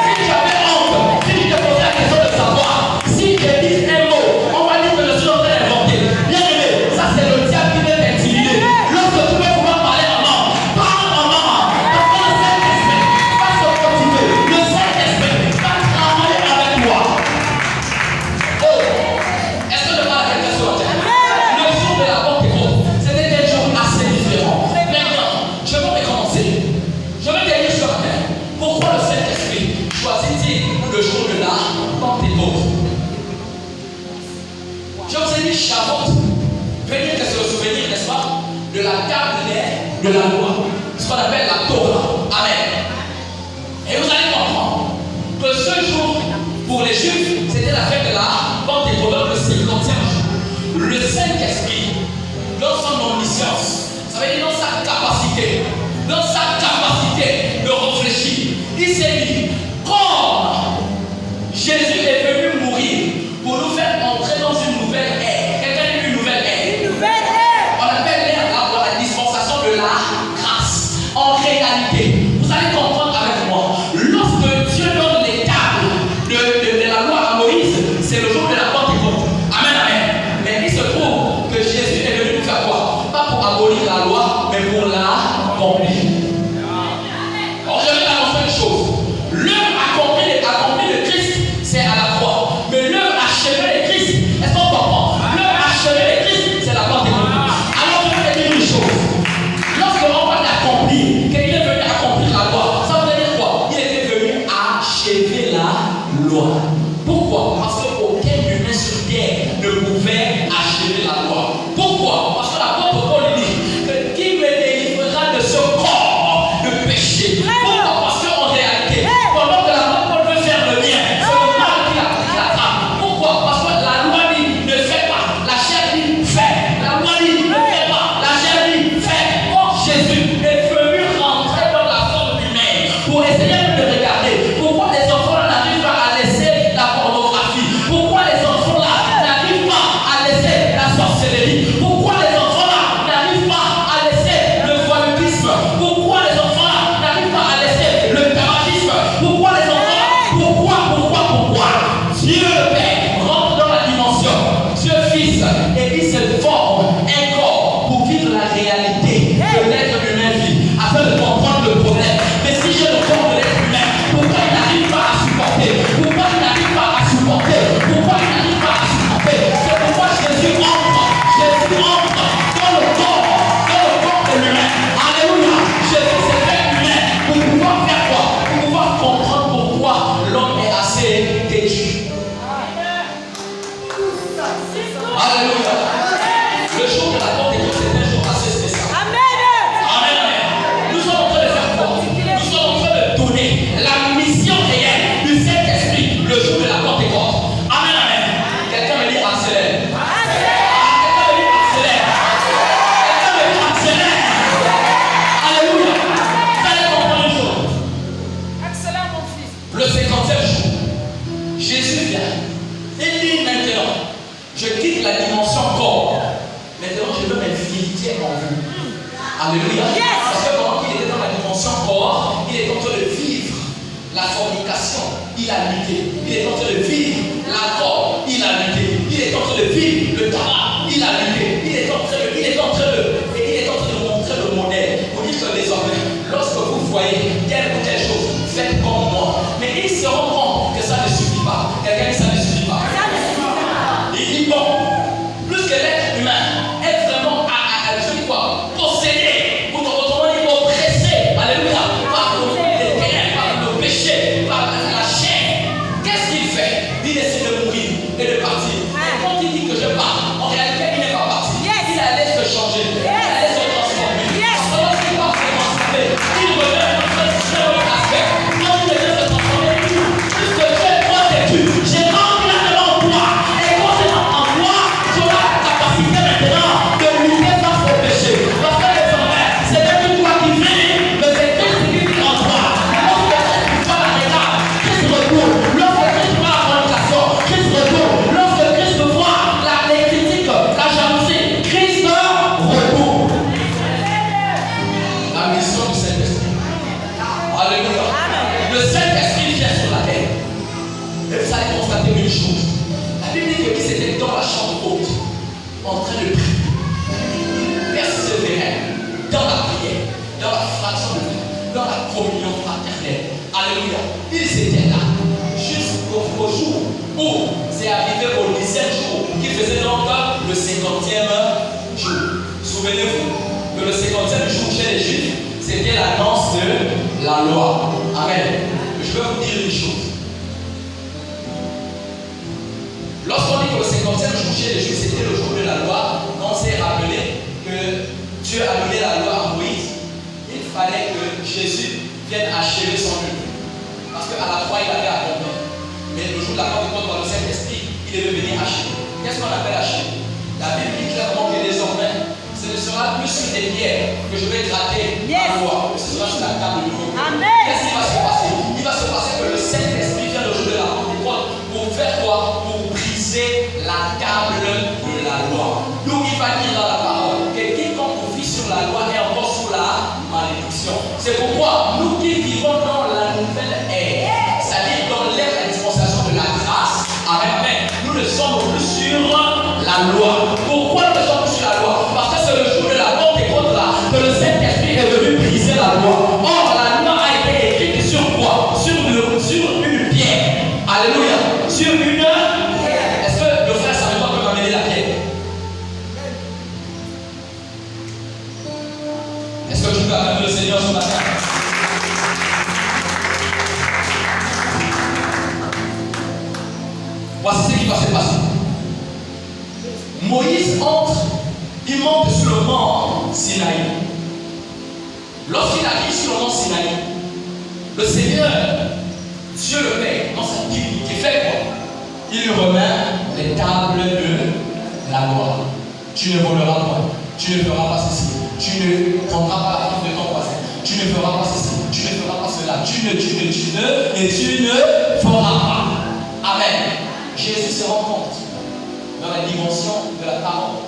Si tu avais honte, si tu te posais la question de savoir si je dis un mot, on va dire que je suis en train d'inventer. Bien aimé, ça c'est le diable qui vient t'intimider. Lorsque tu veux pouvoir parler en langue, parle en langue. Parce que le Saint-Esprit va se motiver. Le Saint-Esprit va travailler avec toi. Oh, est-ce que je parle à quelqu'un ce matin? Le jour de la Pentecôte, c'était un jour assez différent. Maintenant, je vais recommencer. Je vais te dire ce matin, pourquoi le Saint-Esprit choisit-il le jour de la Pentecôte? Je vous ai dit Shavuot. Venez que c'est le souvenir, n'est-ce pas, de la table de la loi, ce qu'on appelle la Torah. Amen. Et vous allez comprendre que ce jour, pour les Juifs, c'était la fête de la Pentecôte, le 50e jour. Le Saint-Esprit, dans son omniscience, ça veut dire dans sa capacité de réfléchir, il s'est dit, comme Jésus est venu mourir pour nous faire entrer dans une nouvelle ère. Quelqu'un dit une nouvelle ère. On appelle l'ère la dispensation de la grâce. En réalité, vous allez comprendre avec moi, lorsque Dieu donne les tables de la loi à Moïse, c'est le jour de la Pentecôte. Amen, amen. Mais il se trouve que Jésus est venu nous faire quoi? Pas pour abolir la loi, mais pour la accomplir. Alors je vais t'annoncer une chose. L'œuvre accomplie de Christ, c'est Alléluia. Le jour de la Pentecôte, c'est un jour assez spécial. Amen. Amen, amen. Nous sommes en train de faire quoi? Nous sommes en train de donner la mission réelle du Saint-Esprit le jour de la Pentecôte. Amen, amen. Quelqu'un me dit accélère. Quelqu'un me dit accélère. Quelqu'un me dit accélère. Alléluia. Vous allez comprendre une chose. Accélère mon fils. Le 50e jour, Jésus vient. Il dit maintenant, je quitte la dimension corps. Maintenant, je veux m'infiltrer en vous. Alléluia. Yes. Parce que pendant qu'il était dans la dimension corps, il est en train de vivre la fornication. Il a lutté. Il est en train de vivre la drogue. Il a lutté. Il est en train de vivre le tabac. Il a lutté. Il est en train de montrer le modèle. Pour dire que désormais, lorsque vous voyez telle ou telle chose, faites comme moi. Mais il se rend compte que ça ne suffit pas. Quelqu'un dit ça ne suffit pas. Il dit bon, plus que l'être humain est vraiment possédé, ou autrement dit oppressé, alléluia, par les ténèbres, par le péché, par la chair. Qu'est-ce qu'il fait? Il essaie de mourir et de partir. Et quand il dit que je pars, en réalité il n'est pas parti. Il allait se changer, il allait se transformer. Parce que lorsqu'il va se transformer, il revient dans un autre aspect. Quand il devient se transformer, puisque Dieu est moi et tu, j'ai rempli la demande en toi. Et concernant en toi, tu auras la capacité maintenant de lutter face au péché. Parce que désormais, c'est même plus toi qui vis, mais c'est Christ qui vit en toi. Lorsque tu vois la regarde, Christ retourne. Lorsque Christ voit la fornication, Christ retourne. Lorsque Christ voit les critiques, la jalousie, Christ retourne. La mission du Saint-Esprit. Alléluia. Le Saint-Esprit vient sur la terre. Et vous allez constater une chose. La Bible dit qu'il était dans la chambre haute, en train de prier. Persévérer dans la prière, dans la fraction de vie, dans la communion fraternelle. Alléluia. Ils étaient là jusqu'au jour où c'est arrivé au 10e jour, qui faisait donc le 50e jour. Souvenez-vous que le 50e jour chez les Juifs, c'était l'annonce de la loi. Amen. Je vais vous dire une chose. Lorsqu'on dit que le 50e jour chez les Juifs, c'était le jour de la loi, on s'est rappelé que Dieu a donné la loi à Moïse. Il fallait que Jésus vienne achever son œuvre. Parce qu'à la croix, il avait accompli. Mais le jour de la Pentecôte, par le Saint-Esprit, il devait venir achever. Qu'est-ce qu'on appelle achever? La Bible dit clairement que désormais, ce ne sera plus sur des pierres que je vais gratter la loi, mais ce sera sur la table du nouveau. Qu'est-ce qui va se passer? Il va se passer que le Saint-Esprit vient le jour de la Pentecôte pour faire quoi? Pour briser la table de la loi. Donc il va dire dans la parole que quiconque vit sur la loi est encore sous la malédiction. C'est pourquoi nous qui vivons dans la nouvelle ère, c'est-à-dire dans l'ère de la dispensation de la grâce, amen, amen, nous ne sommes plus sur la loi. Pourquoi nous ne sommes plus sur la loi? Parce que c'est le jour de la Pentecôte là que le Saint-Esprit est venu briser la loi. Or la loi a été écrite sur quoi? Sur une pierre. Alléluia. Sur une pierre. Est-ce que le frère savait pas peut m'amener la pierre? Est-ce que tu peux acclamer le Seigneur ce matin? Voici ce qui va se passer. Moïse entre, il monte sur le mont Sinaï. Lorsqu'il arrive sur le mont Sinaï, le Seigneur, Dieu le Père, dans sa divinité, fait quoi? Il lui remet les tables de la loi. Tu ne voleras pas, tu ne feras pas ceci, tu ne prendras pas la femme de ton voisin, tu ne feras pas ceci, tu ne feras pas cela, tu ne feras pas. Amen. Jésus se rend compte dans la dimension de la parole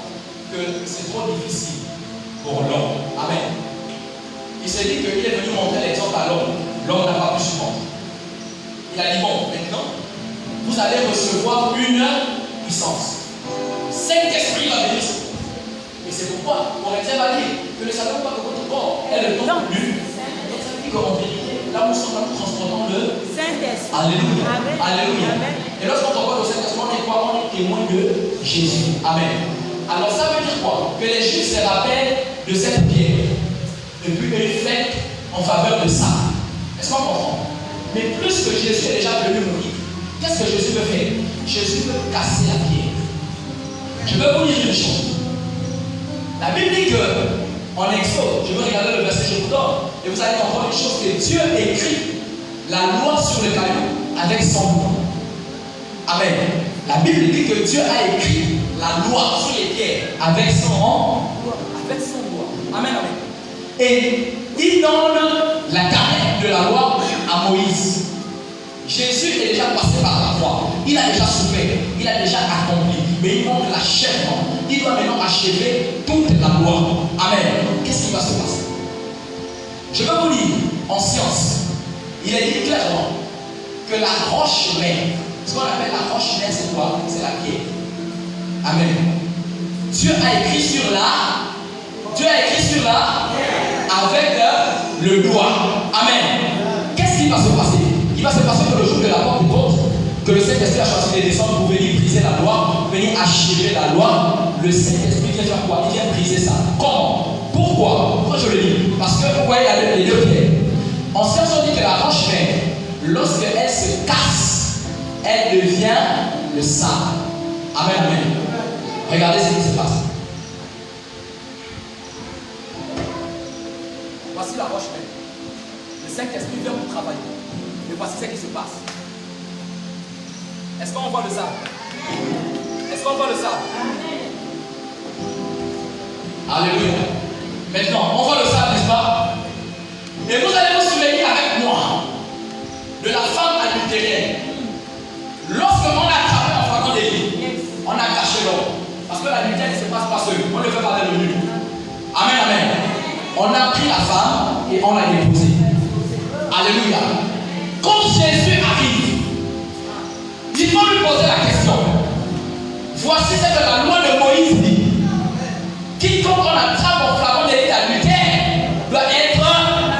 que c'est trop difficile pour l'homme. Amen. Il s'est dit qu'il est venu montrer l'exemple à l'homme. L'homme n'a pas pu supporter. Il a dit bon, maintenant, vous allez recevoir une puissance. Saint-Esprit va venir sur vous. Et c'est pourquoi Corinthiens va dire que ne savons pas que votre corps est le temple du Saint-Esprit. En vérité, là où nous sommes, nous transportons le Saint-Esprit. Alléluia. Amen. Alléluia. Amen. Et lorsqu'on t'envoie le Saint-Esprit, on est quoi? On est témoin de Jésus. Amen. Alors ça veut dire quoi? Que les Juifs se rappellent de cette pierre. Et puis une fête en faveur de ça. Est-ce qu'on comprend? Mais plus que Jésus est déjà venu mourir, qu'est-ce que Jésus veut faire? Jésus veut casser la pierre. Je veux vous dire une chose. La Bible dit que, en Exode, je veux regarder le verset que je vous donne, et vous allez comprendre une chose, que Dieu écrit la loi sur le caillou avec son doigt. Amen. La Bible dit que Dieu a écrit la loi sur les pierres avec son doigt. Amen, amen. Et il donne la carnet de la loi à Moïse. Jésus est déjà passé par la croix. Il a déjà souffert. Il a déjà accompli. Mais il manque l'achèvement. Il doit maintenant achever toute la loi. Amen. Qu'est-ce qui va se passer? Je veux vous dire, en science, il est dit clairement que la roche mère, ce qu'on appelle la roche mère, c'est quoi? C'est la pierre. Amen. Dieu a écrit sur la avec le doigt. Amen. Qu'est-ce qui va se passer? Il va se passer que le jour de la Pentecôte, que le Saint-Esprit a choisi de descendre pour venir briser la loi, venir achever la loi, le Saint-Esprit vient faire quoi? Il vient briser ça. Comment? Pourquoi je le dis? Parce que vous voyez les deux pierres. En science, on dit que la roche mère, lorsqu'elle se casse, elle devient le sable. Amen, amen. Regardez ce qui se passe. Voici la roche mère. Le Saint-Esprit vient pour travailler. Mais voici ce qui se passe. Est-ce qu'on voit le sable? Est-ce qu'on voit le sable? Alléluia. Maintenant, on voit le sable, n'est-ce pas? Et vous allez vous souvenir avec moi de la femme adultérienne. Lorsqu'on a attrapé en flagrant délit, on a caché l'homme. Parce que l'adultère ne se passe pas seul. On le fait par le nu. Amen, amen. On a pris la femme et on l'a déposée. Alléluia. Quand Jésus arrive, il faut lui poser la question. Voici ce que la loi de Moïse dit. Quiconque on attrape en flagrant délit d'adultère doit être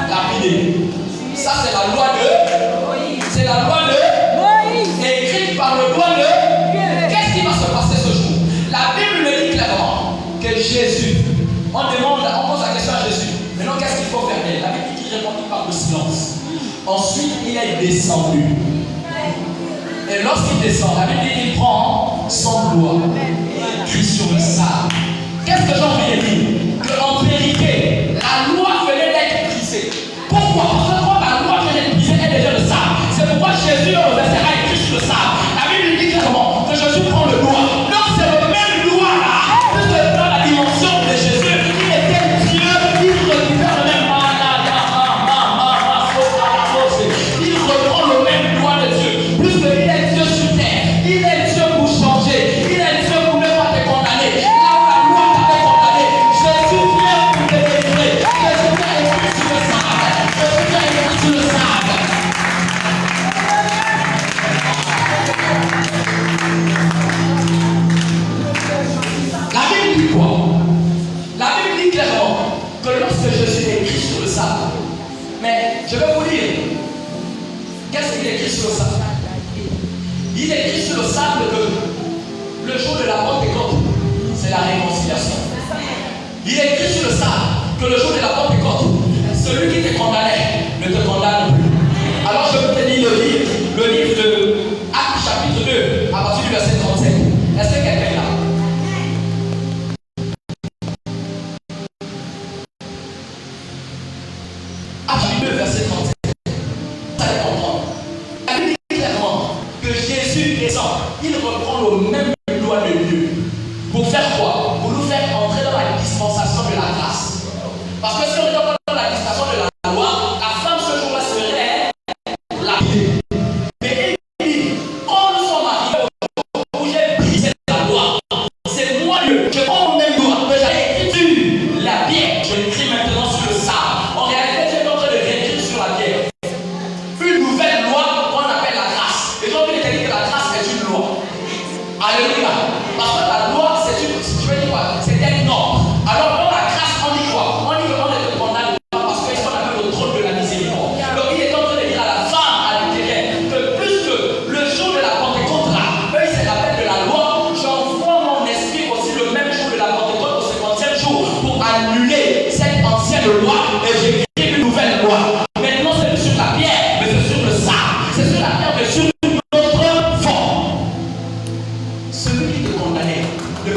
lapidé. Ça, c'est la loi de Moïse. C'est la loi de Moïse. Écrite par le doigt de. Qu'est-ce qui va se passer ce jour? La Bible le dit clairement que Jésus, on pose la question à Jésus. Maintenant, qu'est-ce qu'il faut faire? La Bible dit qu'il répondit par le silence. Ensuite, il est descendu. Et lorsqu'il descend, la Bible dit qu'il prend son doigt, il cuit sur le sable. Qu'est-ce que j'ai envie de dire? Qu'en vérité, la loi venait d'être brisée. Pourquoi? Parce que quand la loi venait d'être brisée, elle est déjà le sable. C'est pourquoi Jésus, dans le verset, a écrit sur le sable. La Bible dit clairement que Jésus prend le doigt. Donc c'est le même doigt là. Puisque dans la dimension de Jésus, il était Dieu, il récupère le même. Il reprend le même doigt de Dieu. Puisqu'il est Dieu sur terre. Il est Dieu pour changer. Il est Dieu pour ne pas te condamner. Là où la loi t'avait condamné, Jésus vient pour te délivrer. Jésus vient écrit sur le sable. Jésus vient écrit sur le sable. La Bible dit quoi? La Bible dit clairement que lorsque Jésus est écrit sur le sable, mais je vais vous dire, qu'est-ce qu'il écrit sur le sable? Il écrit sur le sable que le jour de la Pentecôte, c'est la réconciliation. Il écrit sur le sable que le jour de la Pentecôte, celui qui te condamnait ne te condamne plus. Alors je vais te lire le livre de Actes chapitre 2, à partir du verset 37. Est-ce que quelqu'un est là? Actes chapitre 2, verset 37. Vous allez comprendre. La Bible dit clairement que Jésus descend. Il reprend le même doigt de Dieu. Pour faire quoi? Pour nous faire entrer dans la dispensation de la grâce. Parce que si on est dans la dispensation de la loi, la femme ce jour-là serait lapidée. Mais il dit, quand nous sommes arrivés au où j'ai brisé la loi, c'est moi Dieu. Je prends mon même doigt, que j'avais écrit sur la pierre. Je l'écris maintenant sur le sable. En réalité, j'ai en train de réécrire sur la pierre. Une nouvelle loi qu'on appelle la grâce. Et donc, il est dit que la grâce est une loi. Alléluia. Parce que la loi, c'est une. Je veux dire quoi? C'est un norme. Alors, dans la grâce, on dit quoi? On dit qu'on ne condamne pas parce qu'ils sont appelés au trône de la miséricorde. Donc, il est en train de dire à la femme adultérienne que plus que le jour de la Pentecôte là, eux, ils se rappellent de la loi. J'envoie mon esprit aussi le même jour de la Pentecôte, au 50e jour, pour annuler cette ancienne loi et j'écris une nouvelle loi. Maintenant, c'est sur la pierre, mais c'est sur le sable. C'est sur la pierre, mais sur notre forme. Celui qui te condamnait ne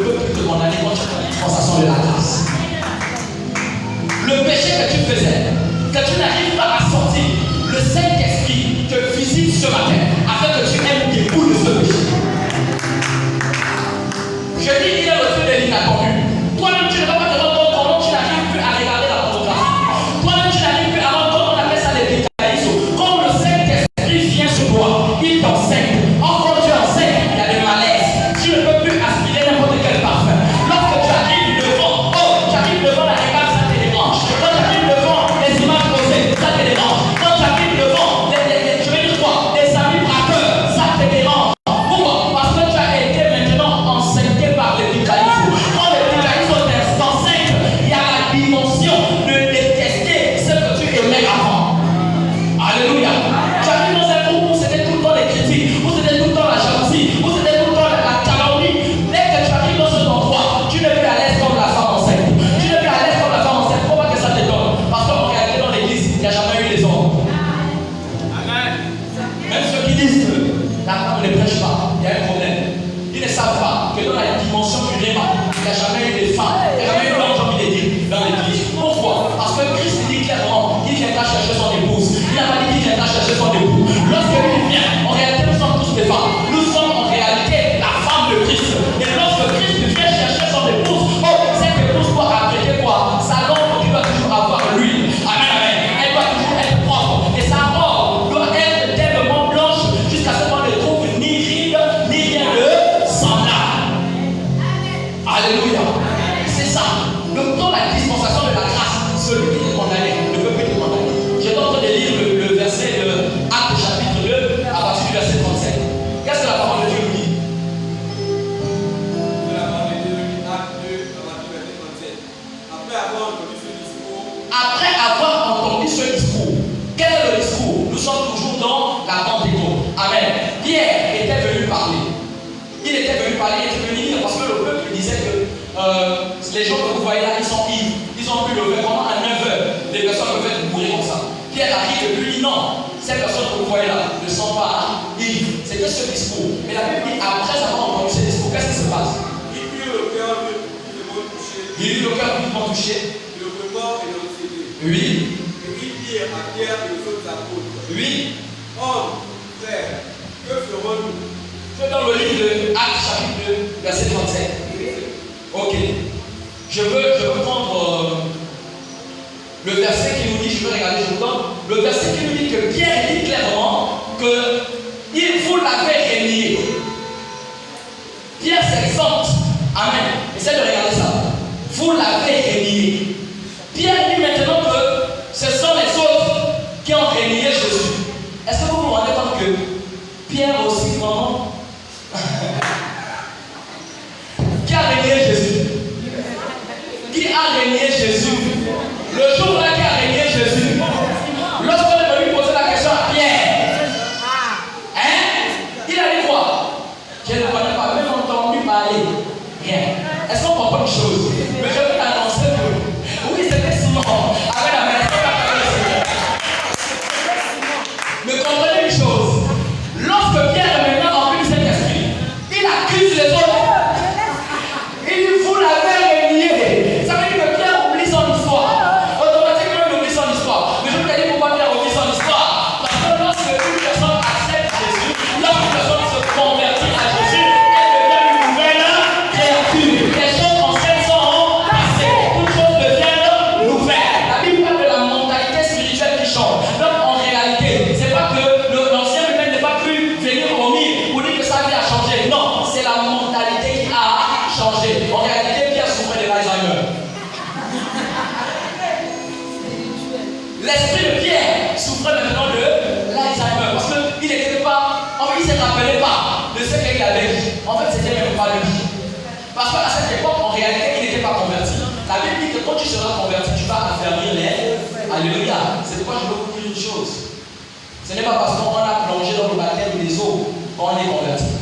Je dis, il est le Dieu de l'inattendu. Toi-même, tu ne vas pas te rendre compte comment tu n'arrives plus à regarder la pornographie. Toi-même, tu n'arrives plus à rendre compte, on appelle ça les détails. Quand le Saint-Esprit vient sur toi, il t'enseigne. Quand tu enseignes, il y a des malaises. Tu ne peux plus aspirer n'importe quel parfum. Lorsque tu arrives devant, tu arrives devant la réclame, ça te dérange. Quand tu arrives devant les images posées, ça te dérange. Quand tu arrives devant, je vais dire quoi, les amis braqueurs, ça te dérange. Pourquoi? Parce que tu as été maintenant enseigné par l'épicaïsme. Quand l'épicaïsme t'enseigne, il y a la dimension de détester ce que tu aimais avant. Alléluia. Tu arrives dans un groupe où c'était tout le temps les critiques, où c'était tout le temps la jalousie, où c'était tout le temps la calomnie. Dès que tu arrives dans cet endroit, tu n'es plus à l'aise comme la femme enceinte. Tu n'es plus à l'aise comme la femme enceinte. Pourquoi que ça te donne? Parce qu'en réalité, dans l'église, il n'y a jamais eu les hommes. Amen. Même ceux qui disent que la femme ne prêche pas, il y a un problème. Ils ne savent pas que dans la dimension du réma, il n'y a jamais eu des femmes. Il n'y a jamais eu d'hommes, j'ai envie de dire, dans l'église. Pourquoi? Parce que Christ dit clairement qu'il viendra chercher son épouse. Il n'a pas dit qu'il viendra chercher son époux. Lorsqu'il vient, en réalité, nous sommes tous des femmes. Nous sommes en réalité la femme de Christ. Et lorsque Christ vient chercher son épouse, cette épouse doit apprêter quoi? Sa lampe qui doit toujours avoir l'huile. Amen, amen. Elle doit toujours être propre. Et sa robe doit être tellement blanche jusqu'à ce qu'on ne trouve ni ride, ni rien de semblable. Alléluia. C'est ça. Donc, dans la dispensation de la grâce, celui qui est condamné ne peut plus être condamné. J'étais en train de lire le verset de Actes chapitre 2 à partir du verset 37. Qu'est-ce que la parole de Dieu nous dit? La parole de Dieu nous dit Actes 2 à partir du verset 37. Après avoir entendu ce discours, quel est le discours? Nous sommes toujours dans la Pentecôte. Amen. Pierre était venu parler. Il était venu parler, il était venu dire, parce que le peuple disait que les gens que vous voyez là, ils sont ivres. Ils ont pu le faire pendant à 9h. Les personnes peuvent être bourrées comme ça. Pierre arrive et lui dit non, ces personnes que vous voyez là ne sont pas ivres. C'était ce discours. Mais la Bible dit, après avoir entendu ce discours, qu'est-ce qui se passe? il eut le cœur vivement touché. Il eut le cœur vivement touché. Le remords et l'anxiété. Oui. Et ils dirent à Pierre et aux autres apôtres, Oui. hommes, frères, que ferons-nous? C'est dans le livre de Actes chapitre 2, verset 37. Ok. Je veux prendre le verset qui nous dit, je veux regarder, je vous donne, le verset qui nous dit que Pierre dit clairement qu'il vous l'avez renié. Pierre s'exempte. Amen. Essayez de regarder ça. Vous l'avez renié. Pierre dit maintenant que ce sont les autres qui ont renié Jésus. Est-ce que vous vous rendez compte que Pierre aussi vraiment qui a renié Jésus? Qui a renié Jésus? Le jour là qui a renié Jésus, lorsqu'on est venu poser la question à Pierre, il a dit quoi? Je ne connais pas, même entendu parler. Rien. Est-ce qu'on comprend une chose? Mais je peux t'annoncer que oui, c'était Simon avec la main. Mais comprenez une chose, lorsque Pierre est maintenant rempli du Saint-Esprit, il accuse les autres. Il dit, vous l'avez renié. Ça veut dire que Pierre oublie son histoire. Automatiquement, il oublie son histoire. Mais je peux te dire pourquoi Pierre oublie son histoire. Parce que lorsque une personne accepte Jésus, lorsqu'une personne se convertit à Jésus, elle devient une nouvelle créature. Les choses anciennes sont passées. Toutes choses deviennent nouvelles. La Bible parle de la mentalité spirituelle qui change. Donc, en réalité, c'est pas que l'ancien humain n'est pas pu venir au milieu pour dire que sa vie a changé. Non, c'est la mentalité qui a changé. En réalité, Pierre souffrait de l'Alzheimer. L'esprit de Pierre souffrait maintenant de l'Alzheimer parce qu'il n'était pas, en fait, il ne se rappelait pas de ce qu'il avait dit. En fait, c'était même pas lui. Parce qu'à cette époque, en réalité, il n'était pas converti. La Bible dit que quand tu seras converti, tu vas affermir les. Alléluia. C'est pourquoi je veux vous dire une chose. Ce n'est pas parce qu'on a plongé dans le baptême des eaux qu'on est converti.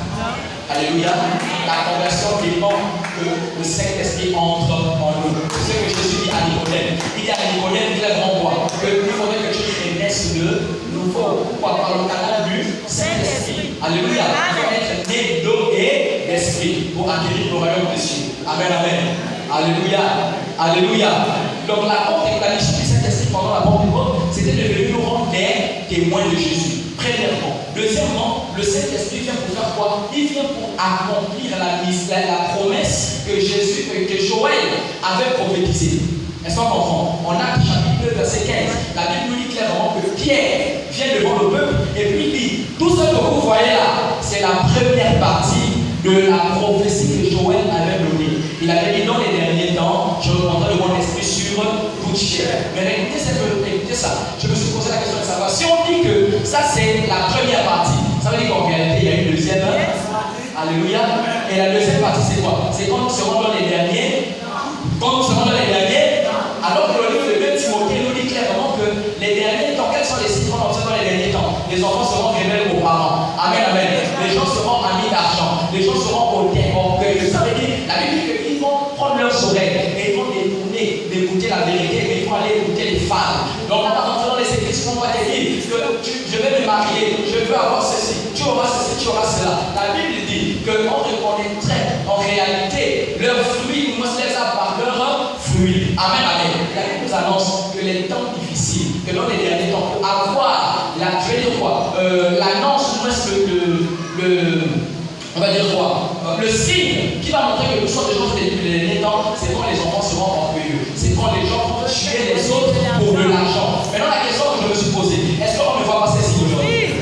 Alléluia. La conversion dépend que le Saint-Esprit entre en nous. C'est ce que Jésus dit à Nicodème. Il dit à Nicodème, clairement quoi? Il faudrait que tu naisses de nouveau. Pourquoi? Par le canal du Saint-Esprit. Alléluia. Il faut être né d'eau et d'esprit pour acquérir le royaume des cieux. Amen, amen. Alléluia. Alléluia. Donc la contemplation du Saint-Esprit pendant la Pentecôte, c'était de venir nous rendre des témoins de Jésus. Premièrement. Deuxièmement, le Saint-Esprit vient pour faire quoi? Il vient pour accomplir la promesse que Joël avait prophétisé. Est-ce qu'on comprend? En Actes chapitre 2, verset 15, la Bible nous dit clairement que Pierre vient devant le peuple et puis il dit, tout ce que vous voyez là, c'est la première partie de la prophétie que Joël avait donnée. Il avait dit dans les derniers temps, je reprendrai de mon esprit sur toute chair. Mais écoutez ça, je me suis posé la question de savoir. Si on dit que ça c'est la première partie, ça veut dire qu'en réalité il y a une deuxième. Alléluia. Et la deuxième partie c'est quoi? C'est quand nous serons dans les derniers. Quand nous serons dans les derniers, alors que le livre de 2 Timothée nous dit clairement que les derniers temps, quels sont les signes qu'on observe dans les derniers temps? Les enfants seront rebelles aux parents. Amen, amen. Les gens seront amis d'argent. Les gens seront orgueilleux. Ça veut dire, la Bible dit qu'ils vont prendre leurs oreilles et ils vont détourner d'écouter la vérité, mais ils vont aller écouter les femmes. Donc, on va rentrer dans les églises, on va te dire que je vais me marier, je veux avoir ceci, tu auras ceci, tu auras cela. La Bible dit qu'on reconnaîtrait en réalité leurs fruits, nous les a par leurs fruits. Amen, amen. La Bible nous annonce que les temps difficiles, que dans les derniers temps, pour avoir l'annonce, on va dire quoi? Le signe qui va montrer que nous sommes des gens des derniers temps, c'est quand les enfants seront orgueilleux. C'est quand les gens vont tuer les autres pour de l'argent. Maintenant, la question que je me suis posée, est-ce qu'on ne voit pas ces signes aujourd'hui?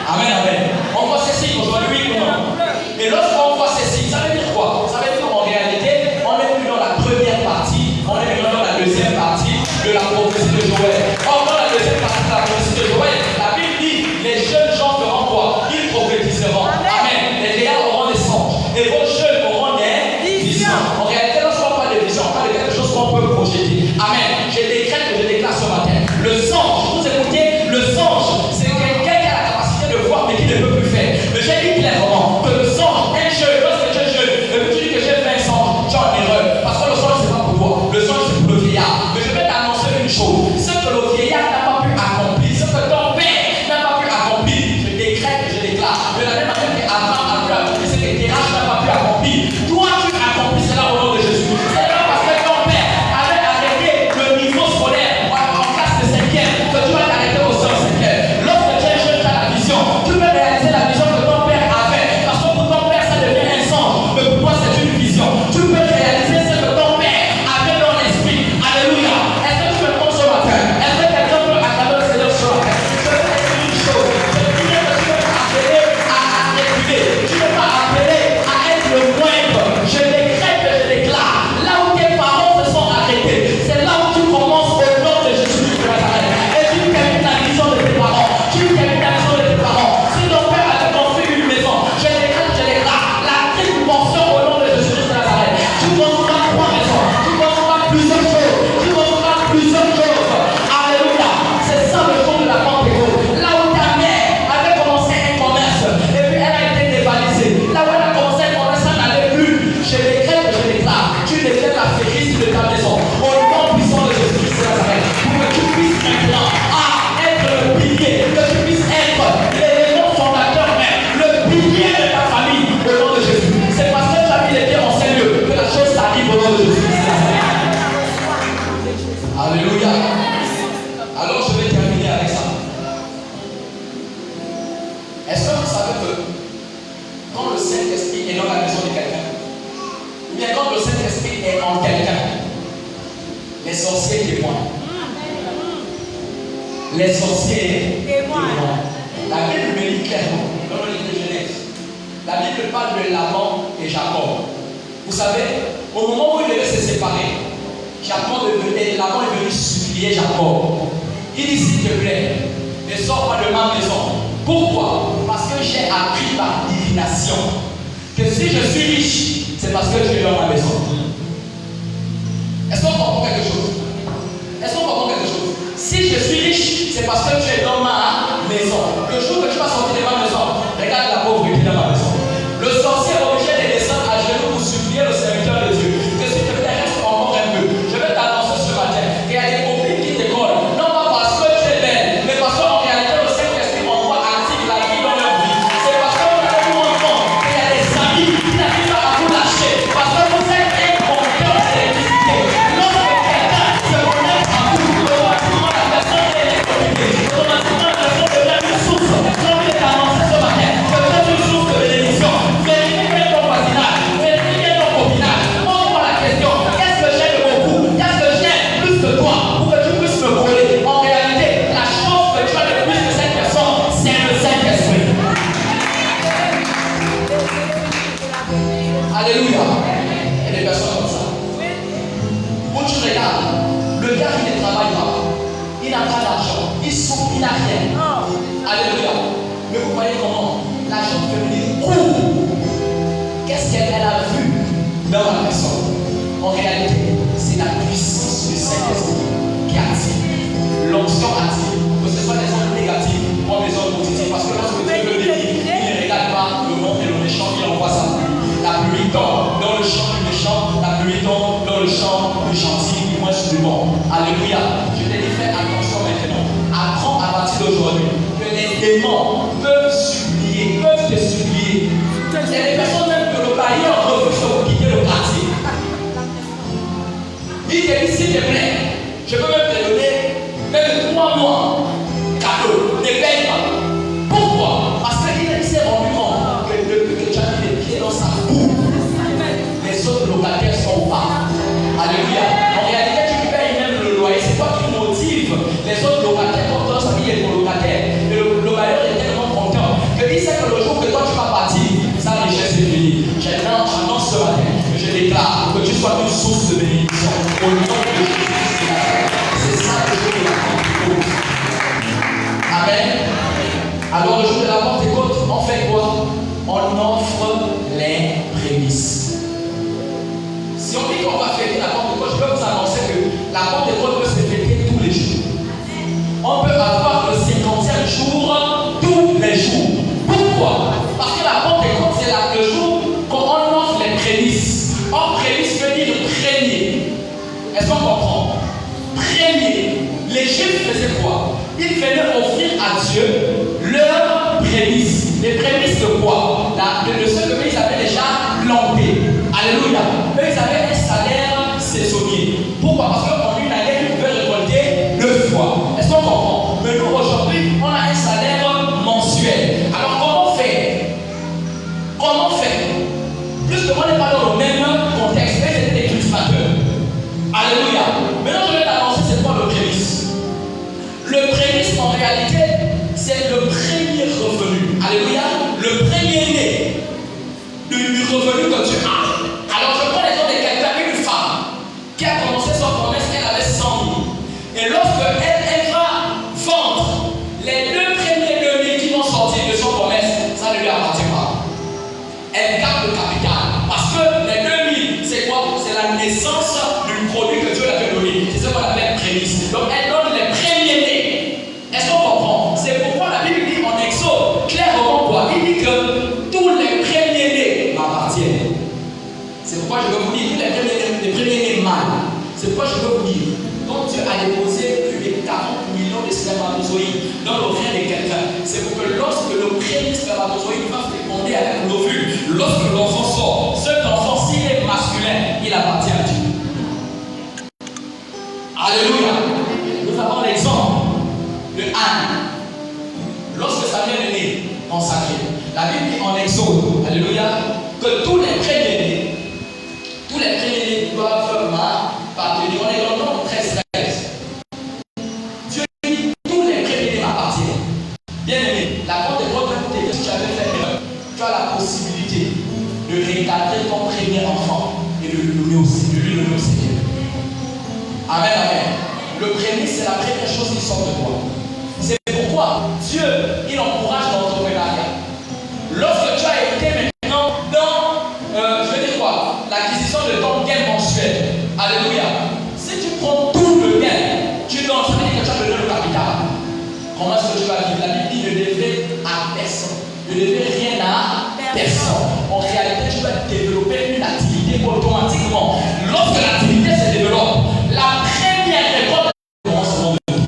Amen, amen. On voit ces signes aujourd'hui, oui ou non? Et lorsqu'on voit ces signes, ça veut dire quoi? Ça veut dire qu'en réalité, on n'est plus dans la première partie, on est maintenant dans la deuxième partie de la prophétie de Joël. Or, dans la deuxième partie de la prophétie de Joël, la Bible dit, les jeunes gens feront quoi? Ils prophétiseront. Amen. Les vieillards auront des songes. Et vos jeunes auront des visions. En réalité, lorsqu'on parle de vision, on parle de quelque chose qu'on peut projeter. Amen. Je décrète que je déclare ce matin. Le songe, vous écoutez, le songe, c'est quelqu'un qui a la capacité de voir mais qui ne peut plus faire. Mais j'ai dit clairement que le songe, un jeune, lorsque tu es jeune, et que tu dis que j'ai fait un songe, tu es en erreur. Parce que le songe, c'est pas pour toi. Le songe, c'est pour le vieillard. Mais je vais t'annoncer une chose. Ce que le vieillard n'a pas pu accomplir, ce que ton père n'a pas pu accomplir, je décrète et je déclare. De la même manière qu'Abraham a pu accomplir ce que Terach n'a pas pu accomplir, toi, tu accomplis cela au nom de Jésus. C'est là parce que ton père avait arrêté le niveau scolaire en classe de 5e, que tu vas t'arrêter au sein 5e. Lorsque tu es jeune, tu as la vision. Tu peux réaliser la vision que ton père avait. Parce que pour ton père, ça devient un songe. Mais pour toi, c'est une vision. Tu peux réaliser ce que ton père avait dans l'esprit. Alléluia. Est-ce que tu me prends ce matin? Est-ce que quelqu'un peut acclamer le Seigneur ce matin? Je vais te dire une chose. Je veux dire que tu peux appeler à réguler. Tu ne peux pas appeler à être le moindre. Je décrète et je déclare. Là où tes parents se sont arrêtés, c'est là où tu commences au nom de Jésus de Nazareth. Et tu termines la vision de tes parents. Tu termines la vision de tes parents. Si ton père avait construit une maison, je décrète, je déclare la triple portion au nom de Jésus de Nazareth. Tu construiras 3 maisons. Tu construiras plusieurs choses. Tu construiras plusieurs choses. Alléluia. C'est ça le jour de la Pentecôte. Là où ta mère avait commencé un commerce et puis elle a été dévalisée. Là où elle a commencé un commerce, ça n'allait plus. Je décrète, je déclare. Tu deviens la fériste de ta maison. Au nom puissant de Jésus de Nazareth. Pour que tu puisses maintenant être le pilier. Que tu puisses être l'élément fondateur même. Le pilier de ta famille. Au nom de Jésus. C'est parce que tu as mis les pieds en Seigneur que la chose t'arrive au nom de Jésus. Alléluia. Alors je vais terminer avec ça. Est-ce que vous savez que quand le Saint-Esprit est dans la maison de quelqu'un, ou bien quand le Saint-Esprit est en quelqu'un, les sorciers témoignent. Les sorciers témoignent. La Bible me dit clairement, dans le livre de Genèse, la Bible parle de Laban et Jacob. Vous savez, au moment où ils devaient se séparer, Laban est venu supplier Jacob. Il dit, s'il te plaît, ne sors pas de ma maison. Pourquoi? Parce que j'ai appris par divination que si je suis riche, c'est parce que tu es dans ma maison. Est-ce qu'on comprend quelque chose? Est-ce qu'on comprend quelque chose? Si je suis riche, c'est parce que tu es dans ma maison. Le jour que tu vas sortir de ma maison, regarde la pauvreté dans ma maison. Le sorcier est obligé de descendre à genoux pour supplier le serviteur de Dieu. Que s'il te plaît, reste encore un peu. Je vais t'annoncer ce matin qu'il y a des copines qui te collent. Non pas parce que tu es belle, mais parce qu'en réalité, le Saint-Esprit envoie active la vie dans leur vie. C'est parce que vous allez vous rendre compte qu'il y a des amis qui n'arrivent pas à vous lâcher. Parce que vous des personnes comme ça. Où tu regardes, le gars qui ne travaille pas, il n'a pas d'argent, il souffre, il n'a rien. Alléluia. Mais vous voyez comment la jeune féminine court. Qu'est-ce qu'elle a vu dans la personne? En réalité, c'est la puissance du Saint-Esprit qui active. L'onction active, que ce soit les ondes négatives ou les ondes positives. Parce que lorsque Dieu veut bénir, il ne regarde pas le bon et le méchant, il envoie sa pluie. La pluie tombe dans le champ du méchant, la pluie tombe dans le champ du gentil, du moins du bon. Alléluia. Je t'ai dit, fais attention maintenant. Apprends à partir d'aujourd'hui que les démons peuvent supplier, peuvent te supplier. Il y a des personnes même que le bailleur refuse de vous quitter le quartier. Il te dit, s'il te plaît, je peux même te donner même 3 mois cadeau, ne paye pas. Pourquoi? Parce qu'il s'est rendu compte que depuis que tu as mis les pieds dans sa boue, les autres locataires sont pas. Alléluia. En réalité, tu payes même le loyer. C'est toi qui motive les autres locataires. Comme toi, ça est ton locataire. Et le bailleur est tellement content que il sait que le jour que toi tu vas partir, sa richesse est finie. J'annonce ce matin que je déclare que tu sois une source de bénédiction. Au nom de Jésus. C'est ça que je veux raconter. Amen. Alors le jour de la Pentecôte, on fait quoi? On offre les prémices. Si on dit qu'on va fêter la Pentecôte, je peux vous annoncer que la Pentecôte peut se fêter tous les jours. On peut avoir le 50e jour tous les jours. Pourquoi? Parce que la Pentecôte, c'est le jour qu'on offre les prémices. Or, prémices veut dire premier. Est-ce qu'on comprend? Premier. Les Juifs faisaient quoi? Ils venaient offrir à Dieu leurs prémices. Les prémices de quoi? De ce que ils avaient déjà planté. Alléluia. Eux, ils avaient un salaire saisonnier. Pourquoi? Parce qu'en une année, ils pouvaient récolter 2 fois. Est-ce qu'on comprend? Mais nous, aujourd'hui, on a un salaire mensuel. Alors, comment faire? Comment faire? Plus que on n'est pas dans le même contexte, mais c'était des cultivateurs. Alléluia. Maintenant, je vais t'annoncer c'est quoi le prémice. Le prémice, en réalité, c'est le premier revenu. Alléluia. Le premier né du revenu que tu as. Alors, je prends l'exemple de quelqu'un, une femme, qui a commencé son commerce, elle avait 100 000. Et lorsque elle va vendre les 2 premiers 2 000 qui vont sortir de son commerce, ça ne lui appartient pas. Elle garde le capital. Parce que les 2 000, c'est quoi? C'est la naissance du produit que Dieu l'avait donné. C'est ce qu'on appelle prémisse. Donc, elle donne les premiers nés. Est-ce qu'on comprend? C'est pourquoi la Bible dit en Exode clairement quoi? Il dit que tous les premiers nés m'appartiennent. C'est pourquoi je veux vous dire, tous les premiers nés mâles. C'est pourquoi je veux vous dire, quand Dieu a déposé plus de 40 millions de spermatozoïdes dans l'ovaire de quelqu'un, c'est pour que lorsque le premier spermatozoïde va féconder avec l'ovule, lorsque l'enfant sort, cet enfant, s'il est masculin, il appartient à Dieu. Alléluia. Nous avons l'exemple de Anne. Lorsque Samuel est né, consacré, la Bible dit en Exode, alléluia, que tous les premiers-nés doivent m'appartenir. On est dans le nombre 13. Dieu dit tous les premiers-nés m'appartiennent. Bien aimé, la Pentecôte va vous dire que si tu avais fait erreur, tu as la possibilité de récadrer ton premier enfant et de lui donner aussi, de lui donner au Seigneur. Amen, amen. Le premier, c'est la première chose qui sort de toi. C'est pourquoi Dieu, il encourage l'entrepreneuriat. Lorsque tu as été maintenant dans, je vais dire quoi, l'acquisition de ton gain mensuel. Alléluia. Si tu prends tout le gain, tu donnes, ça veut dire que tu as donné le capital. Comment est-ce que tu vas vivre? La Bible dit ne devez à personne. Ne devez rien à personne. En réalité, tu vas développer une activité automatiquement. Lorsque l'activité se développe, la première récolte commence de tout.